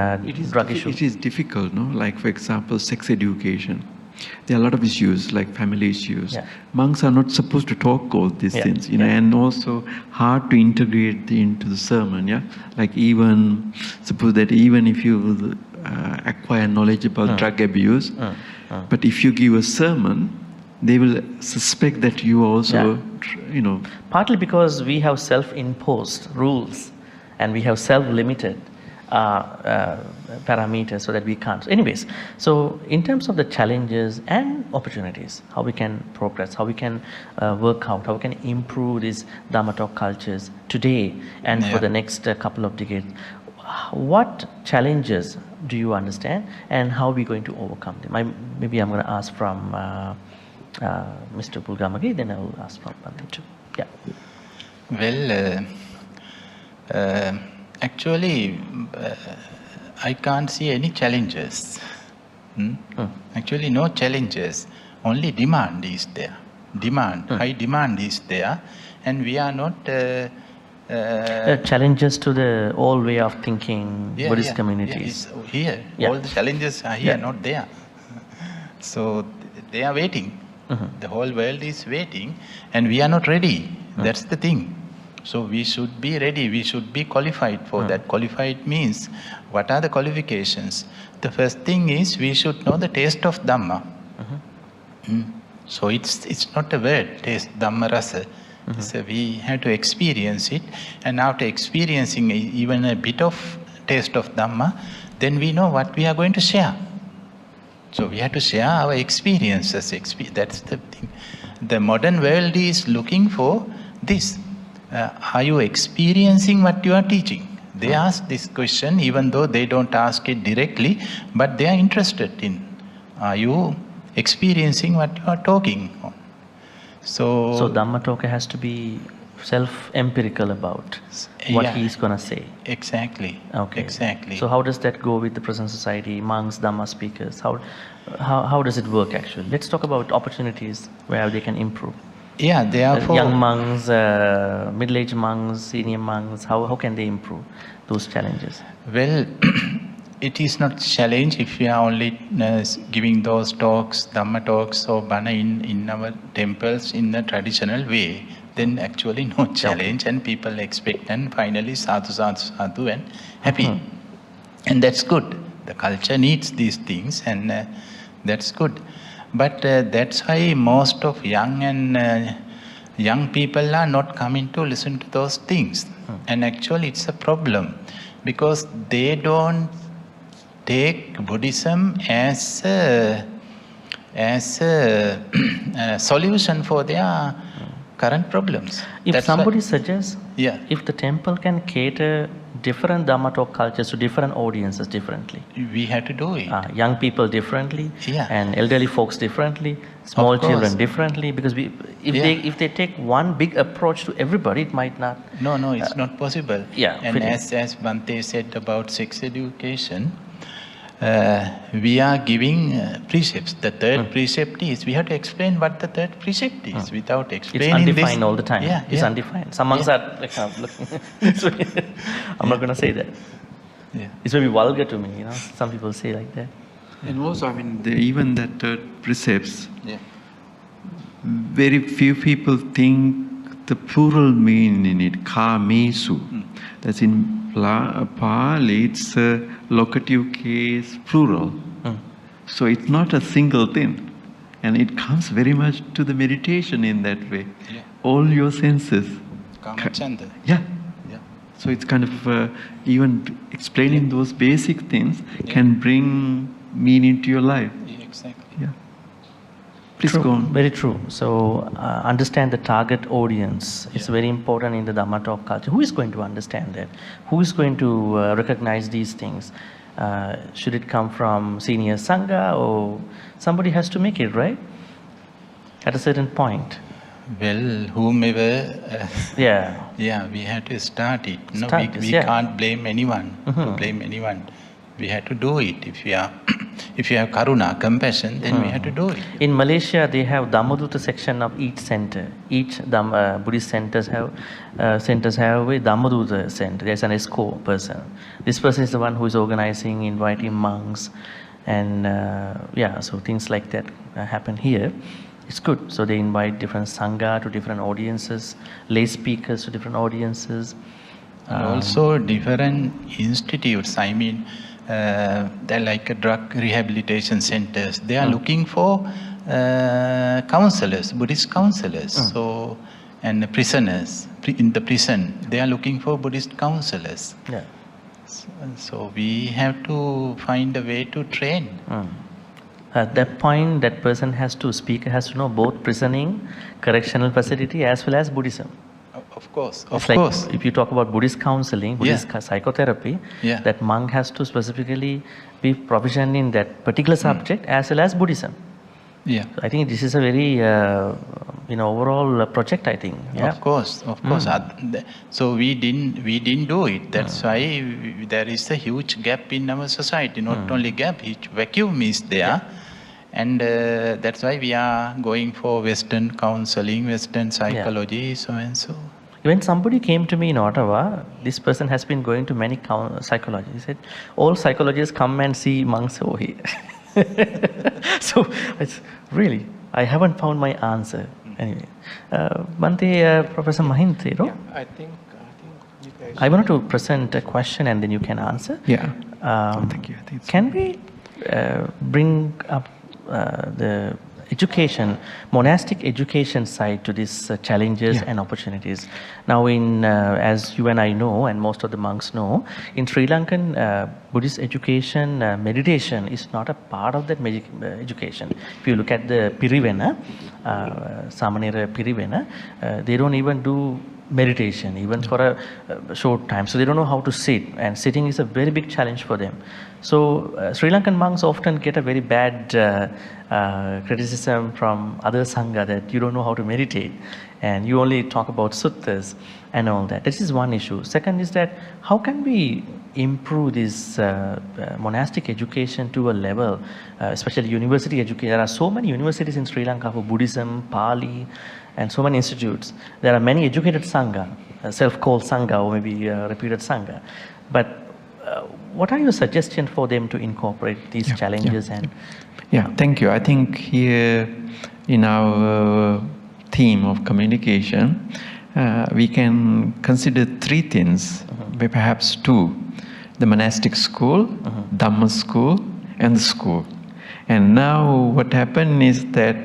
drug issues. It is difficult, no? Like, for example, sex education. There are a lot of issues, like family issues. Yeah. Monks are not supposed to talk all these things, and also hard to integrate into the sermon, Like, even, suppose that even if you acquire knowledge about drug abuse, but if you give a sermon, they will suspect that you also, Partly because we have self-imposed rules, and we have self-limited parameters so that we can't. Anyways, so in terms of the challenges and opportunities, how we can progress, how we can work out, how we can improve these Dhamma talk cultures today and for the next couple of decades, what challenges do you understand, and how are we going to overcome them? Maybe I'm going to ask from Mr. Bulgamagi, then I will ask from Bhante too. Yeah. Well, actually, I can't see any challenges. Actually, no challenges. Only demand is there. High demand is there, and we are not. Challenges to the old way of thinking, Buddhist communities. Here, all the challenges are here, not there. So they are waiting. The whole world is waiting, and we are not ready. That's the thing. So we should be ready, we should be qualified for that. Qualified means, what are the qualifications? The first thing is, we should know the taste of Dhamma. So it's not a word, taste, Dhamma rasa. So we have to experience it, and after experiencing even a bit of taste of Dhamma, then we know what we are going to share. So we have to share our experiences. That's the thing. The modern world is looking for this. Are you experiencing what you are teaching? They ask this question, even though they don't ask it directly, but they are interested in, are you experiencing what you are talking on? So Dhamma talk has to be self-empirical about what Yeah. he's going to say. Exactly. Okay. Exactly. So how does that go with the present society, monks, Dhamma speakers? How does it work actually? Let's talk about opportunities where they can improve. yeah, therefore, Young monks, middle-aged monks, senior monks, how can they improve those challenges? well, it is not challenge if we are only giving those talks, Dhamma talks or Bana in our temples in the traditional way. Then actually no challenge, and people expect, and finally sadhu, sadhu, sadhu, and happy. And that's good. The culture needs these things, and that's good. But that's why most of young people are not coming to listen to those things. And actually it's a problem, because they don't take Buddhism as a solution for their current problems. If That's somebody why- suggests, Yeah. if the temple can cater different Dhamma talk cultures to different audiences differently, we have to do it. young people differently, Yeah. and elderly folks differently, small Of course. children differently, because if they take one big approach to everybody, it might not. No, it's not possible. Yeah, And fitting. as Bhante said about sex education, we are giving precepts. The third precept is, we have to explain what the third precept is. Without It's explaining undefined this, all the time. Yeah, It's yeah. undefined. Some monks are like kind of looking this way. I'm not going to say that. Yeah. It's very vulgar to me, Some people say like that. And also, I mean, even that third precepts, Yeah. very few people think the plural meaning in it, kamesu. That's in Pali, it's a locative case plural. So it's not a single thing. And it comes very much to the meditation in that way. Yeah. All your senses. Kamachanda. Yeah. Yeah. So it's kind of even explaining those basic things can bring meaning to your life. Yeah, exactly. Yeah. Please True, go on. very true. So understand the target audience. It's Yeah. very important in the Dhamma talk culture. Who is going to understand that? Who is going to recognize these things? Should it come from senior Sangha, or somebody has to make it, right? At a certain point. Well, whomever, Yeah. yeah, we have to start it. No, Start this, we yeah. can't blame anyone. To blame anyone, we have to do it. If we are, if you have karuna, compassion, then we have to do it. In Malaysia, they have Dhammadutta section of each center. Each Buddhist centers have a Dhammadutta center. There's an ESCO person. This person is the one who is organizing, inviting monks, and so things like that happen here. It's good. So they invite different sangha to different audiences, lay speakers to different audiences. And also different institutes. I mean, they're like a drug rehabilitation centers. They are looking for counselors, Buddhist counselors. So, and the prisoners in the prison, they are looking for Buddhist counselors. Yeah. So we have to find a way to train. At that point, that person speaker has to know both prisoning, correctional facility, as well as Buddhism. Of course, It's of like course. if you talk about Buddhist counseling, Buddhist psychotherapy, Yeah. that monk has to specifically be proficient in that particular subject as well as Buddhism. Yeah. So I think this is a very, overall project, I think. Yeah. Of course. So we didn't do it. That's why there is a huge gap in our society. Not only gap, huge vacuum is there. And that's why we are going for Western counseling, Western psychology, so and so. When somebody came to me in Ottawa, this person has been going to many psychologists. He said, all psychologists come and see monks over here. So it's really, I haven't found my answer. Anyway, Bhante, Professor Mahinda, Thero, Yeah, I think you guys. I wanted to present a question and then you can answer. Yeah. Thank you. I think it's Can we bring up the education, monastic education side to these challenges and opportunities? Now, as you and I know, and most of the monks know, in Sri Lankan Buddhist education, meditation is not a part of that education. If you look at the Pirivena, Samanera Pirivena, they don't even do meditation, even for a short time. So they don't know how to sit, and sitting is a very big challenge for them. So Sri Lankan monks often get a very bad criticism from other Sangha that you don't know how to meditate. and you only talk about suttas and all that. This is one issue. Second is that how can we improve this monastic education to a level, especially university education. There are so many universities in Sri Lanka for Buddhism, Pali, and so many institutes. There are many educated Sangha, self-called Sangha or maybe reputed Sangha. But what are your suggestions for them to incorporate these challenges? Yeah, thank you. I think here in our theme of communication, we can consider three things, perhaps two. The monastic school, Dhamma school, and the school. And now what happened is that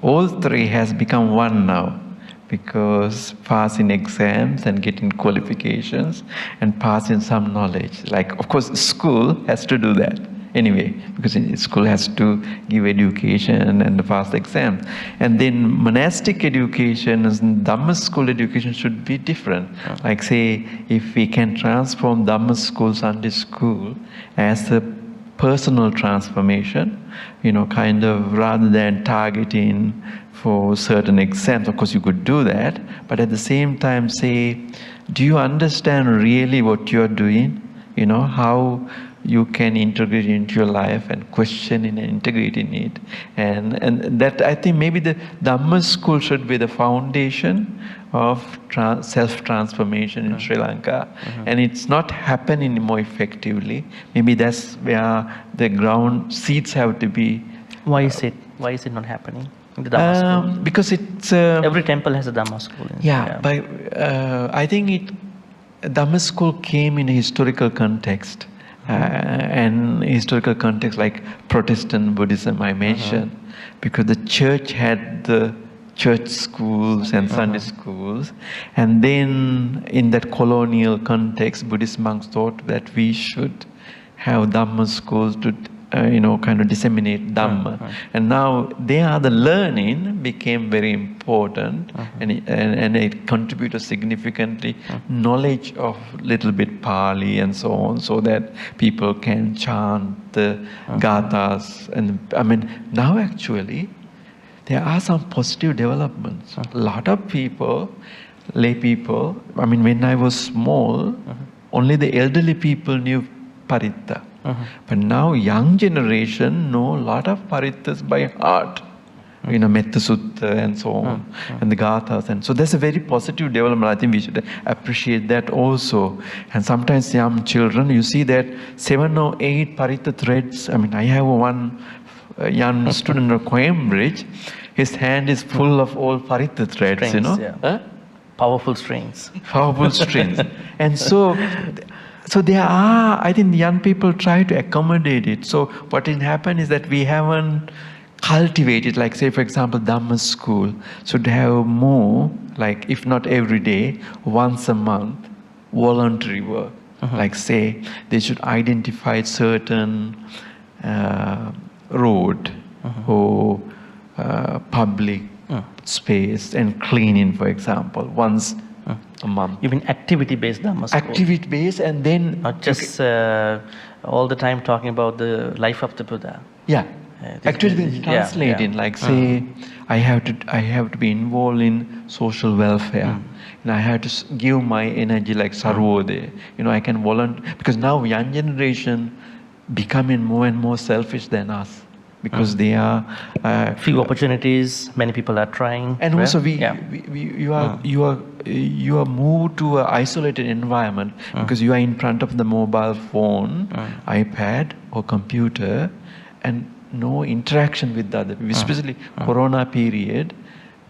all three has become one now, because passing exams and getting qualifications and passing some knowledge. Like, of course, school has to do that anyway, because school has to give education and pass the exams. And then monastic education and Dhamma school education should be different. Like, say, if we can transform Dhamma school, Sunday school as a personal transformation, kind of rather than targeting for certain exams. Of course, you could do that, but at the same time say, do you understand really what you're doing? How you can integrate it into your life and question it and integrate in it. And that, I think maybe the Dhamma school should be the foundation of self-transformation in Sri Lanka. And it's not happening more effectively. Maybe that's where the ground seeds have to be. Why is it not happening in the Dhamma school? Because it's... every temple has a Dhamma school. But I think Dhamma school came in a historical context. And historical context like Protestant Buddhism I mentioned, because the church had the church schools and Sunday schools, and then in that colonial context, Buddhist monks thought that we should have Dhamma schools to kind of disseminate Dhamma. And now the learning became very important, and it contributed significantly knowledge of little bit Pali and so on, so that people can chant the gathas. And I mean, now actually there are some positive developments. A lot of people, lay people, I mean, when I was small, only the elderly people knew Paritta. But now young generation know a lot of parittas by heart, Metta Sutta and so on, and the Gathas. And so that's a very positive development. I think we should appreciate that also. And sometimes young children, you see that 7 or 8 paritta threads. I mean, I have one young student of Cambridge, his hand is full of all paritta threads, strings, Powerful strings. Powerful strings. And so there are, I think young people try to accommodate it. So what will happen is that we haven't cultivated, like say for example Dhamma school should have more, like if not every day, once a month, voluntary work. Like say they should identify certain road or public space and cleaning, for example, once a month. You mean activity-based Dhamma school? Activity-based, and then not just all the time talking about the life of the Buddha. Yeah, actually been translating. Like say, I have to be involved in social welfare, and I have to give my energy like Sarvodaya. I can volunteer, because now young generation becoming more and more selfish than us. Because they are few opportunities, many people are trying, and also you are moved to an isolated environment because you are in front of the mobile phone, iPad or computer, and no interaction with the other people. Especially Corona period,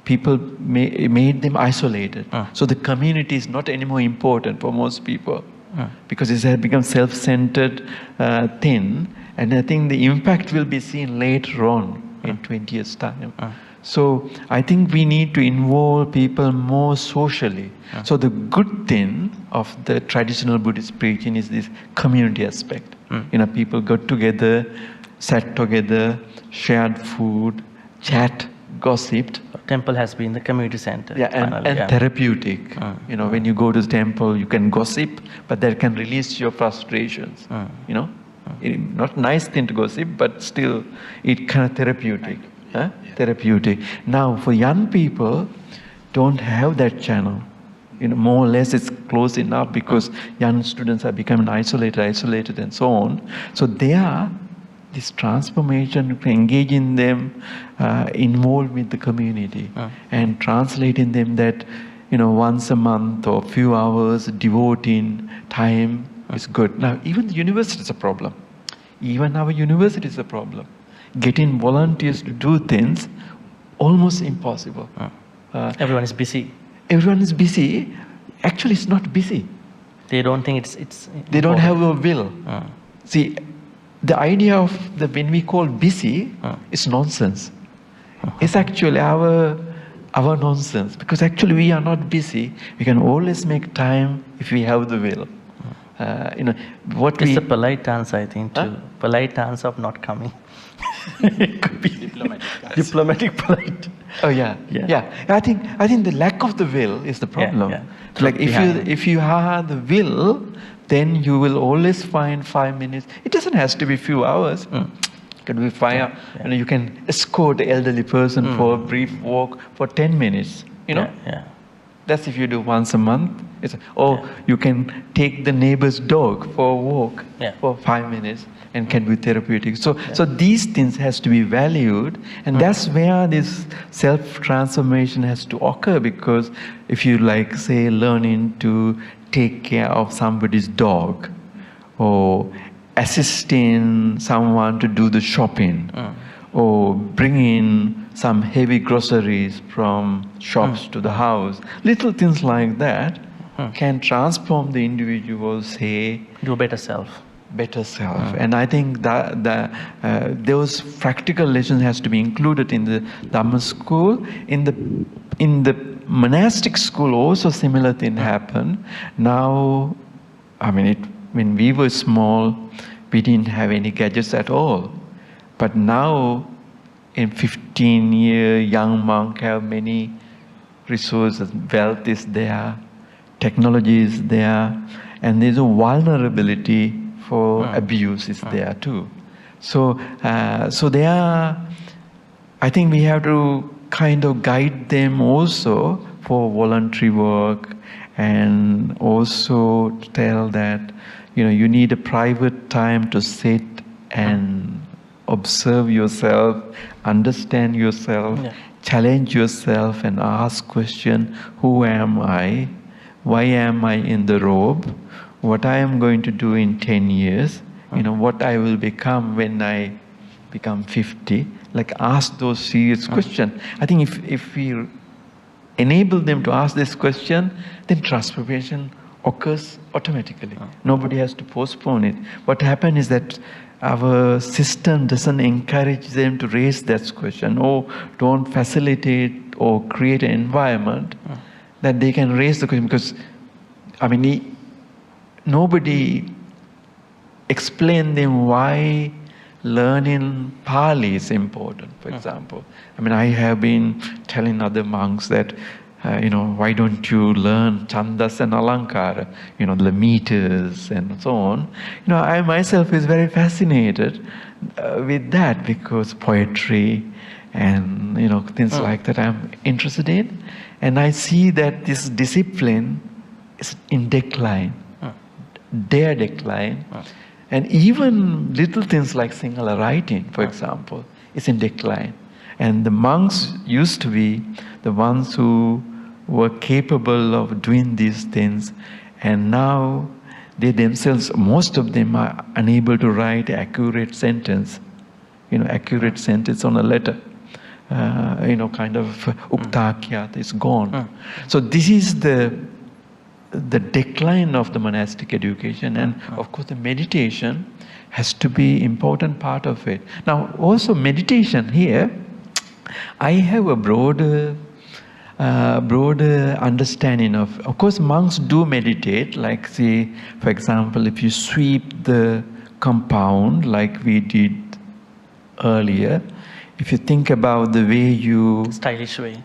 people made them isolated. So the community is not anymore important for most people because it has become self-centered thing. And I think the impact will be seen later on in 20 years' time. So I think we need to involve people more socially. So the good thing of the traditional Buddhist preaching is this community aspect. People got together, sat together, shared food, chat, gossiped. Temple has been the community center. And therapeutic. When you go to the temple, you can gossip, but that can release your frustrations. Not nice thing to gossip, but still it kind of therapeutic. Therapeutic. Now for young people don't have that channel. More or less it's close enough because young students are becoming isolated and so on. So there, this transformation, engaging them, involved with the community and translating them that, once a month or few hours devoting time is good. Now, even the university is a problem. Even our university is a problem. Getting volunteers to do things, almost impossible. Everyone is busy. Everyone is busy. Actually, it's not busy. They don't think it's They don't have a will. See, the idea of when we call busy is nonsense. It's actually our nonsense, because actually we are not busy. We can always make time if we have the will. It's a polite answer, I think, too. Polite answer of not coming. It could be diplomatic, polite. Oh yeah. I think the lack of the will is the problem. Like if you have the will, then you will always find 5 minutes. It doesn't have to be few hours. It can be 5. You can escort the elderly person for a brief walk for 10 minutes. That's if you do once a month. You can take the neighbor's dog for a walk for 5 minutes and can be therapeutic. So these things has to be valued, and that's where this self-transformation has to occur, because if you say learning to take care of somebody's dog or assisting someone to do the shopping or bringing some heavy groceries from shops to the house, little things like that can transform the individual, do a better self. And I think that those practical lessons has to be included in the Dhamma school. In the monastic school also similar thing happened. Now, when we were small, we didn't have any gadgets at all. But now, in 15-year young monk have many resources. Wealth is there, technology is there, and there's a vulnerability for abuse is there too. So there, I think we have to kind of guide them also for voluntary work, and also tell that you need a private time to sit and observe yourself, understand yourself, challenge yourself, and ask question: who am I? Why am I in the robe? What I am going to do in 10 years? What I will become when I become 50? Ask those serious questions. I think if we enable them to ask this question, then transformation occurs automatically. Nobody has to postpone it. What happens is that our system doesn't encourage them to raise that question, or don't facilitate or create an environment that they can raise the question, because nobody explained them why learning Pali is important, for example. I have been telling other monks that, why don't you learn Chandas and Alankara, the meters and so on. I myself is very fascinated with that, because poetry and, things like that I'm interested in. And I see that this discipline is in decline. Their decline, and even little things like Sinhala writing, for example, is in decline. And the monks used to be the ones who were capable of doing these things, and now they themselves, most of them, are unable to write accurate sentence, accurate sentence on a letter. Kind of uktakyat is gone. So this is the decline of the monastic education, and of course the meditation has to be important part of it. Now also meditation here, I have a broader understanding of course monks do meditate, for example, if you sweep the compound like we did earlier, if you think about the way stylish way.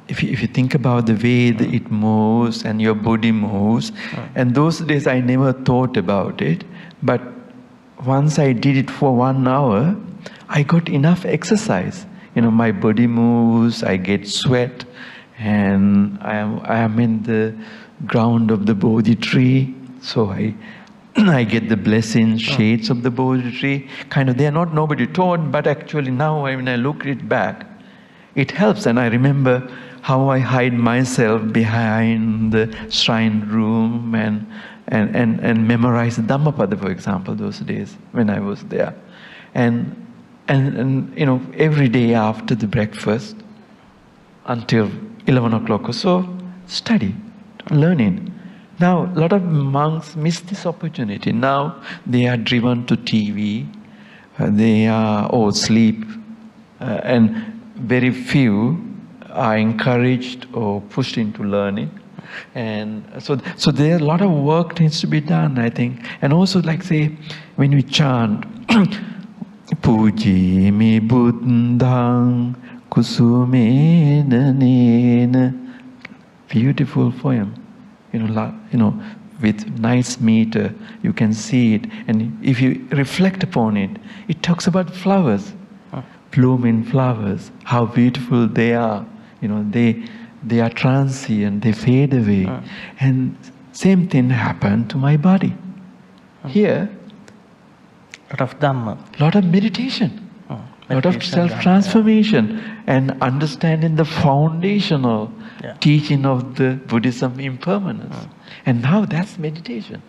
If you think about the way that it moves and your body moves, and those days I never thought about it, but once I did it for 1 hour, I got enough exercise. My body moves, I get sweat, and I am in the ground of the Bodhi tree, so I get the blessing shades of the Bodhi tree. Kind of, they are not nobody taught, but actually now when I look it back, it helps. And I remember how I hide myself behind the shrine room and memorize the Dhammapada, for example, those days when I was there. And you know, every day after the breakfast until 11 o'clock or so, study, learning. Now, a lot of monks miss this opportunity. Now, they are driven to TV, they are all sleep, and very few are encouraged or pushed into learning. And so there a lot of work needs to be done, I think. And also, like say, when we chant, Puji mi buddhang kusumena nena, beautiful poem. You know, with nice meter, you can see it. And if you reflect upon it, it talks about flowers, blooming flowers, how beautiful they are. You know, they are transient, they fade away. And same thing happened to my body. Here, lot of Dhamma. Lot of meditation. Lot of self-transformation and understanding the foundational teaching of the Buddhism impermanence. And now that's meditation.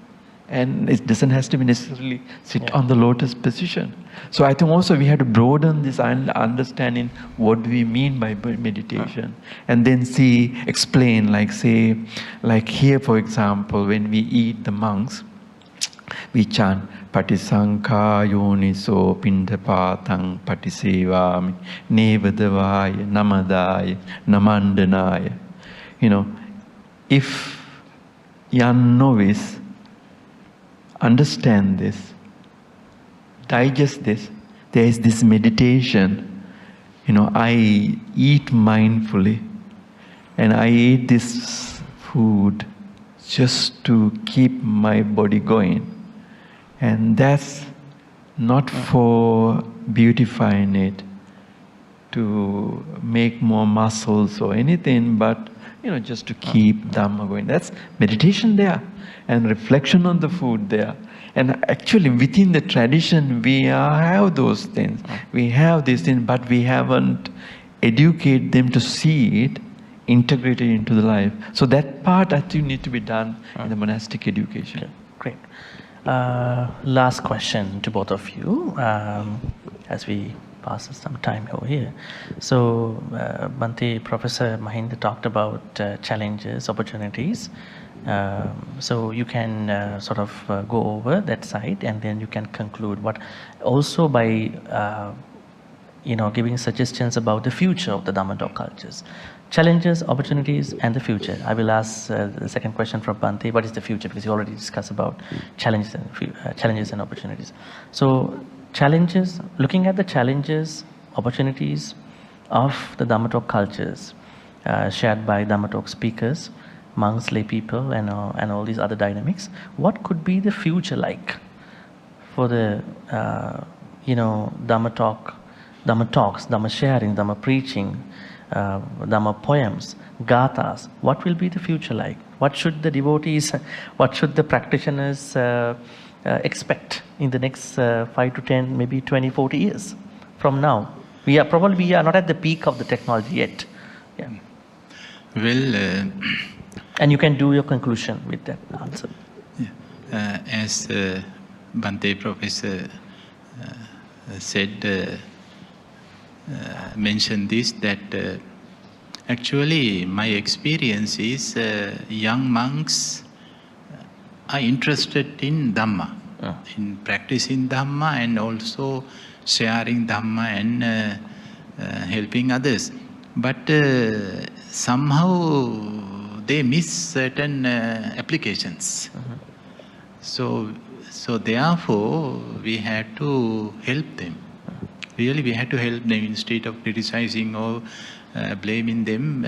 And it doesn't have to be necessarily sit on the lotus position. So I think also we have to broaden this understanding what we mean by meditation. And then explain, like say, like here for example, when we eat, the monks, we chant Patisankha yoniso pindapatang patisevami nevadavaya namadaya namandanaya. You know, if young novice understand this, digest this, there is this meditation. You know, I eat mindfully and I eat this food just to keep my body going. And that's not for beautifying it, to make more muscles or anything, but you know, just to keep Dhamma going. That's meditation there, and reflection on the food there. And actually within the tradition we have those things. We have these things, but we haven't educated them to see it integrated into the life. So that part I think need to be done in the monastic education. Okay, great. Last question to both of you as we pass some time over here. So Bhante, Professor Mahinda talked about challenges, opportunities. So you can sort of go over that side and then you can conclude. But also by giving suggestions about the future of the Dhammadutta cultures. Challenges, opportunities, and the future. I will ask the second question from Bhante. What is the future? Because you already discussed about challenges and opportunities. So challenges, looking at the challenges, opportunities of the Dhammadutta cultures shared by Dhammadutta speakers, monks, lay people, and all these other dynamics. What could be the future like for the Dhamma talk, Dhamma talks, Dhamma sharing, Dhamma preaching, Dhamma poems, gathas? What will be the future like? What should the devotees, what should the practitioners expect in the next 5 to 10, maybe 20, 40 years from now? We are not at the peak of the technology yet. Yeah. Well, and you can do your conclusion with that answer. Yeah. As Bhante Professor said, mentioned this, that actually my experience is young monks are interested in Dhamma, in practicing Dhamma and also sharing Dhamma and helping others. But somehow they miss certain applications. So therefore we had to help them. Really, we had to help them instead of criticizing or blaming them.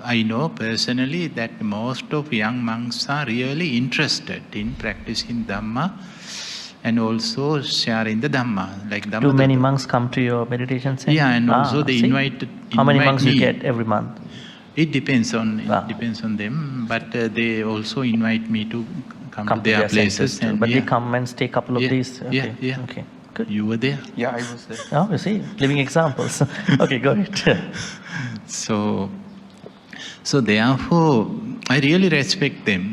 I know personally that most of young monks are really interested in practicing Dhamma and also sharing the Dhamma. Like Dhammadutta. Do many monks come to your meditation center? Yeah, and also they invite How many monks me. you get every month? It depends on Wow. them, but they also invite me to come to their places. centers too. And But yeah, they come and stay a couple of Yeah, days. Okay. yeah. Okay. Good. You were there. Yeah, I was there. Oh, you see, living examples. Okay, go ahead. So therefore, I really respect them.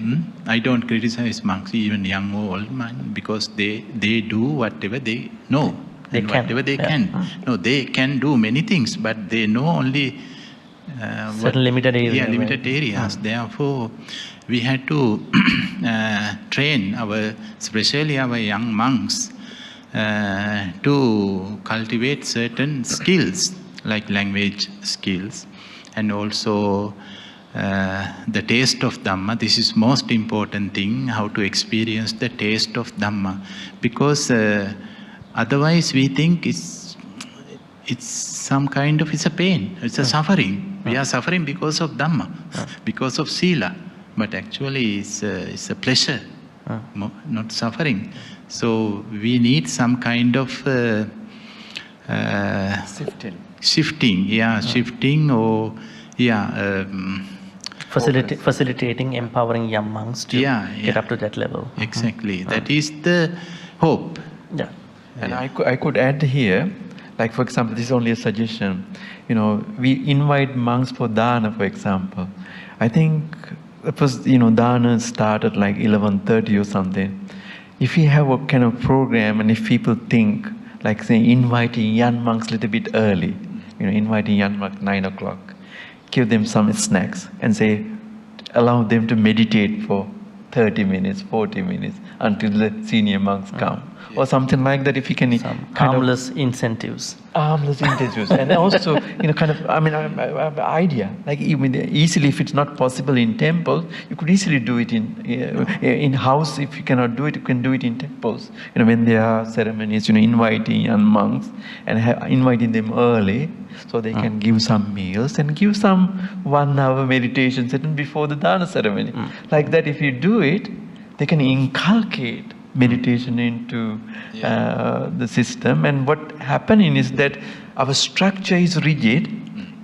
I don't criticize monks, even young or old man, because they do whatever they know. They and can, whatever they yeah. can. No, they can do many things, but they know only Certain limited areas. Yeah, limited areas. Therefore, we had to train especially our young monks to cultivate certain skills, like language skills, and also the taste of Dhamma. This is most important thing, how to experience the taste of Dhamma, because otherwise we think it's some kind of, it's a pain, it's a suffering. We are suffering because of Dhamma, because of Sila, but actually it's a pleasure, not suffering. So we need some kind of shifting or facilitating, empowering young monks to get up to that level. Exactly. That is the hope. Yeah. And I could add here, like for example, this is only a suggestion. We invite monks for dana, for example. I think it was, dana started like 11:30 or something. If we have a kind of program, and if people think, like say, inviting young monks a little bit early, inviting young monks 9 o'clock, give them some snacks and say, allow them to meditate for 30 minutes, 40 minutes until the senior monks come. Or something like that, if you can Some harmless incentives. Harmless incentives. And also, idea. Like even easily, if it's not possible in temples, you could easily do it in house. If you cannot do it, you can do it in temples. When there are ceremonies, inviting young monks and inviting them early, so they can give some meals and give some 1 hour meditation session before the dana ceremony. Like that, if you do it, they can inculcate meditation into the system. And what happening is that our structure is rigid.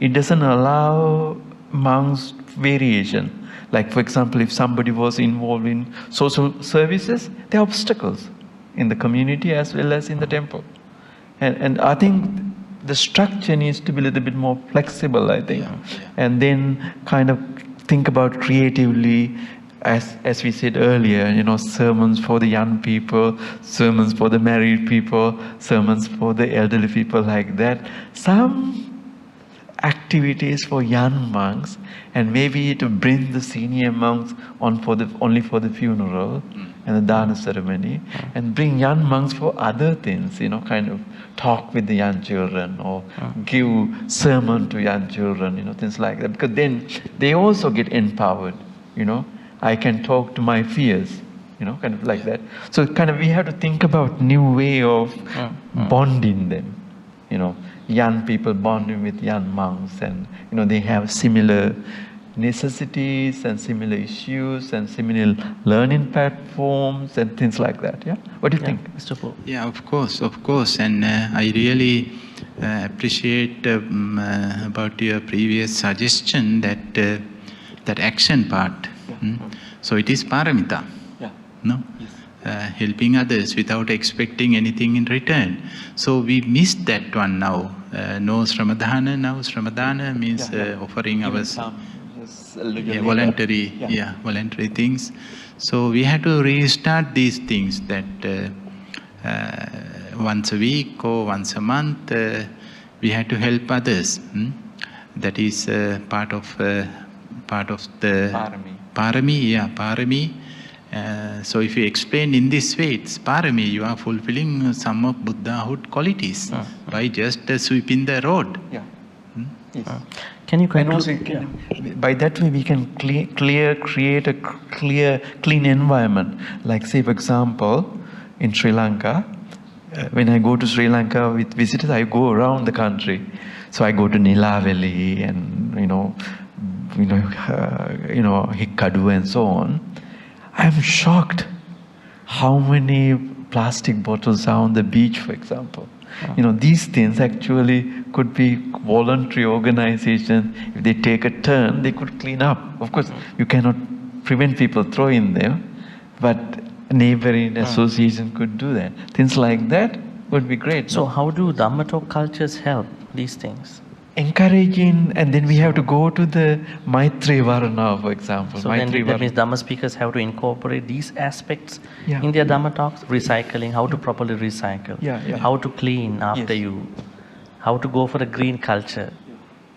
It doesn't allow monks variation. Like for example, if somebody was involved in social services, there are obstacles in the community as well as in the temple. And I think the structure needs to be a little bit more flexible, I think. And then kind of think about creatively, as we said earlier, sermons for the young people, sermons for the married people, sermons for the elderly people, like that. Some activities for young monks, and maybe to bring the senior monks only for the funeral and the dana ceremony, and bring young monks for other things, kind of talk with the young children or give sermon to young children, things like that. Because then they also get empowered, I can talk to my fears, kind of like that. So kind of we have to think about new way of bonding them, young people bonding with young monks, and they have similar necessities and similar issues and similar learning platforms and things like that. Yeah, what do you think, Mr. Paul? Yeah, of course, and I really appreciate about your previous suggestion that action part. So it is paramita, no? Yes. Helping others without expecting anything in return. So we missed that one now. No Sramadhana now. Sramadhana means offering our voluntary things. So we had to restart these things, that once a week or once a month we had to help others. That is part of the parami. So if you explain in this way, it's parami, you are fulfilling some of Buddhahood qualities by just sweeping the road. Can you by that way we can create a clean environment. Like say for example, in Sri Lanka, when I go to Sri Lanka with visitors, I go around the country. So I go to Nilaweli and Hikkadu and so on. I'm shocked how many plastic bottles are on the beach, for example. These things actually could be voluntary organizations. If they take a turn, they could clean up. Of course, you cannot prevent people throwing them, but a neighboring association could do that. Things like that would be great. So how do Dhamma talk cultures help these things? Encouraging, and then we have to go to the Maitri Varna, for example. So then that means Dhamma speakers have to incorporate these aspects in their Dhamma talks, recycling, how to properly recycle, how to clean after you, how to go for a green culture,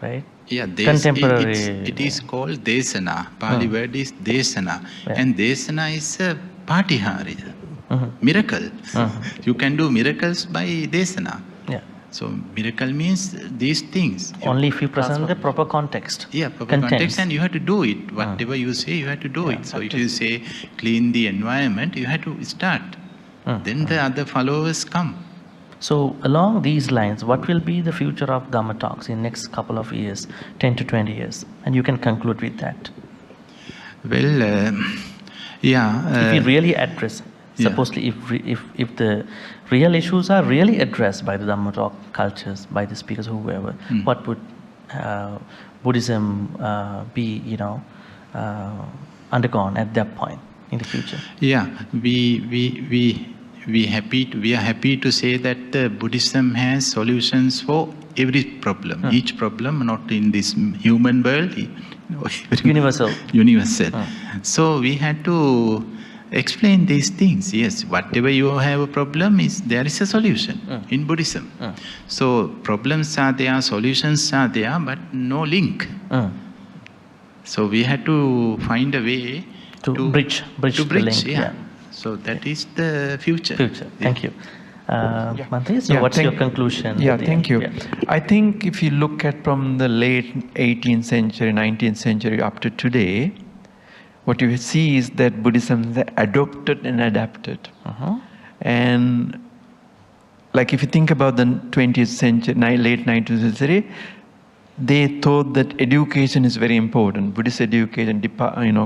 right? Yeah, contemporary. It is called Desana. Pali word is Desana. And Desana is a Patiharya, miracle. You can do miracles by Desana. So miracle means these things. Only if you present the proper context. Yeah, proper context, and you have to do it. Whatever you say, you have to do it. So if you say clean the environment, you have to start. Then the other followers come. So along these lines, what will be the future of Dhamma talks in next couple of years, 10 to 20 years? And you can conclude with that. Well, if you really address, supposedly if the real issues are really addressed by the Dhamma talk cultures, by the speakers, whoever, what would Buddhism be, undergone at that point in the future? Yeah, we are happy to say that Buddhism has solutions for every problem, each problem, not in this human world, universal. So we had to explain these things. Yes, whatever you have a problem, there is a solution in Buddhism. So problems are there, solutions are there, but no link. So we had to find a way to bridge the link. So that is the future. Thank you. Bhante, so what's your conclusion? Thank you. I think if you look at from the late 18th century, 19th century up to today, what you see is that Buddhism is adopted and adapted. And like if you think about the 20th century, late 19th century, they thought that education is very important. Buddhist education,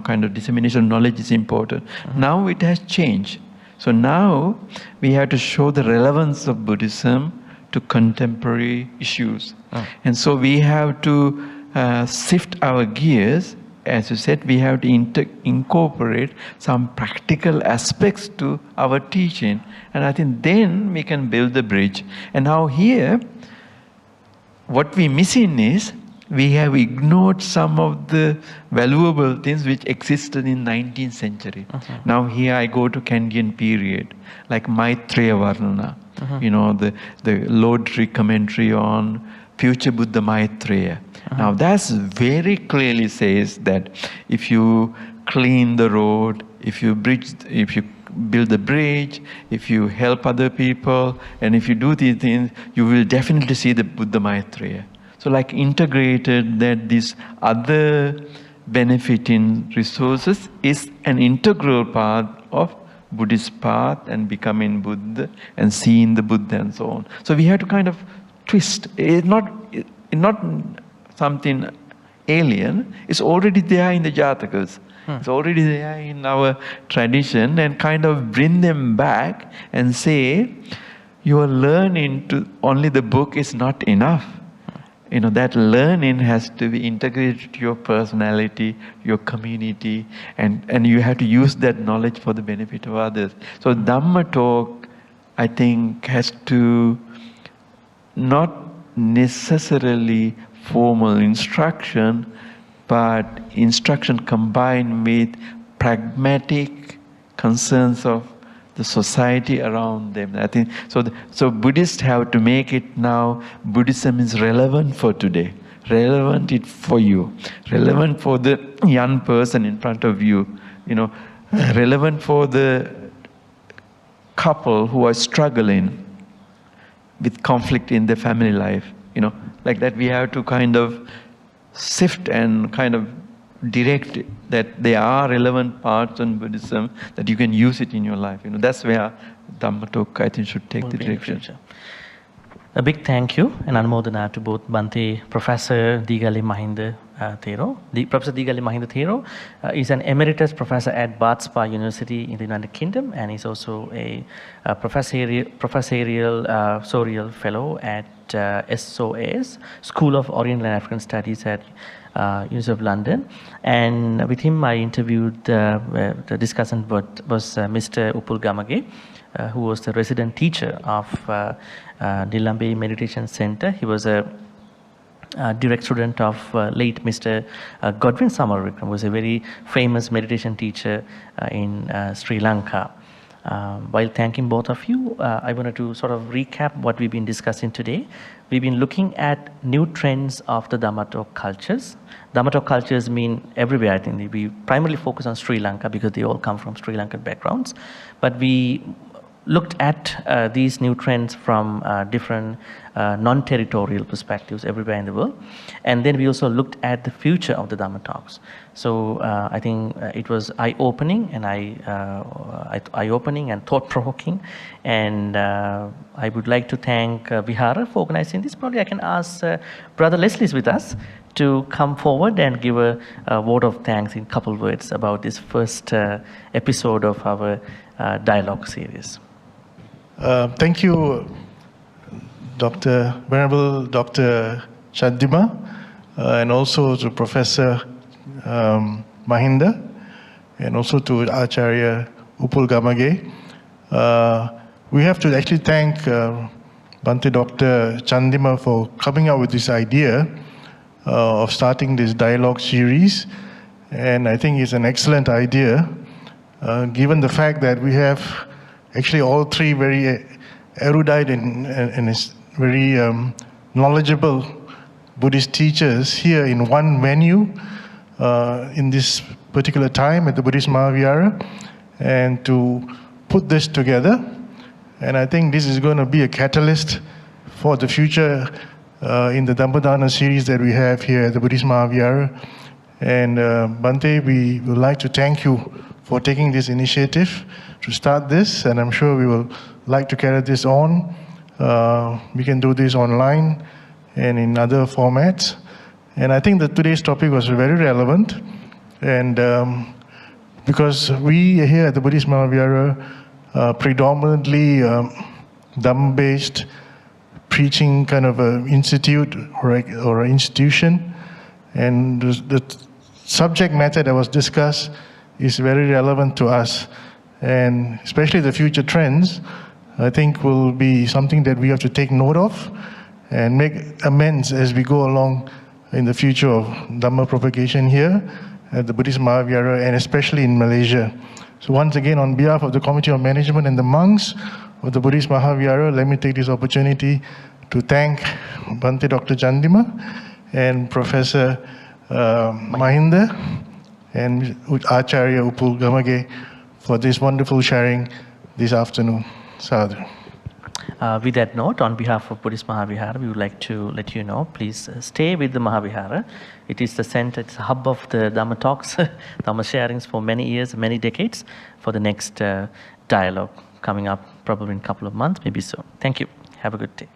kind of dissemination of knowledge is important. Now it has changed. So now we have to show the relevance of Buddhism to contemporary issues. And so we have to shift our gears. As you said, we have to incorporate some practical aspects to our teaching. And I think then we can build the bridge. And now here, what we're missing is, we have ignored some of the valuable things which existed in 19th century. Now here I go to Kandian period, like Maitreya Varna, the Lodri commentary on future Buddha Maitreya. Now that very clearly says that if you clean the road, if you build the bridge, if you help other people, and if you do these things, you will definitely see the Buddha Maitreya. So like integrated that these other benefiting resources is an integral part of Buddhist path and becoming Buddha and seeing the Buddha and so on. So we have to kind of twist. It's not something alien. It's already there in the Jatakas. It's already there in our tradition, and kind of bring them back and say, your learning to only the book is not enough. That learning has to be integrated to your personality, your community, and you have to use that knowledge for the benefit of others. So Dhamma talk, I think, has to not necessarily formal instruction, but instruction combined with pragmatic concerns of the society around them. I think so Buddhists have to make it now, Buddhism is relevant for today, relevant for you, relevant for the young person in front of you, relevant for the couple who are struggling with conflict in their family life. Like that we have to kind of sift and kind of direct it, that there are relevant parts in Buddhism that you can use it in your life. That's where Dhamma talk, I think, should take the direction. A big thank you and anumodana to both Bhante, Professor Deegalle Mahinda Thero. Professor Deegalle Mahinda Thero is an emeritus professor at Spa University in the United Kingdom, and is also a professorial fellow at SOAS, School of Oriental and African Studies at University of London. And with him I interviewed, the discussant was Mr. Upul Gamage, who was the resident teacher of Nilambe Meditation Center. He was a direct student of late Mr. Godwin Samarwickrama, who was a very famous meditation teacher in Sri Lanka. While thanking both of you, I wanted to sort of recap what we've been discussing today. We've been looking at new trends of the Dhamma talk cultures. Dhamma talk cultures mean everywhere. I think we primarily focus on Sri Lanka because they all come from Sri Lankan backgrounds. But we looked at these new trends from different non-territorial perspectives everywhere in the world. And then we also looked at the future of the Dhamma talks. So I think it was eye-opening and thought-provoking. And I would like to thank Vihara for organizing this. Probably I can ask Brother Leslie is with us to come forward and give a vote of thanks in a couple words about this first episode of our dialogue series. Thank you, Venerable Dr. Chandima, and also to Professor Mahinda, and also to Acharya Upul Gamage. We have to actually thank Bhante Dr. Chandima for coming up with this idea of starting this dialogue series. And I think it's an excellent idea, given the fact that we have actually all three very erudite and very knowledgeable Buddhist teachers here in one venue in this particular time at the Buddhist Maha Vihara, and to put this together. And I think this is going to be a catalyst for the future in the Dhammadutta series that we have here at the Buddhist Maha Vihara. And Bhante, we would like to thank you for taking this initiative to start this, and I'm sure we will like to carry this on. We can do this online and in other formats. And I think that today's topic was very relevant, and because we here at the Buddhist Maha Vihara predominantly Dhamma-based preaching kind of an institute or an institution, and the subject matter that was discussed is very relevant to us, and especially the future trends, I think will be something that we have to take note of and make amends as we go along in the future of Dhamma propagation here at the Buddhist Maha Vihara, and especially in Malaysia. So once again, on behalf of the Committee of Management and the monks of the Buddhist Maha Vihara, let me take this opportunity to thank Bhante Dr. Chandima and Professor Mahinda and Acharya Upul Gamage for this wonderful sharing this afternoon. Sadhu. With that note, on behalf of Buddhist Maha Vihara, we would like to let you know, please stay with the Maha Vihara. It is the center, it's a hub of the Dhamma talks, Dhamma sharings for many years, many decades, for the next dialogue coming up probably in a couple of months, maybe so. Thank you. Have a good day.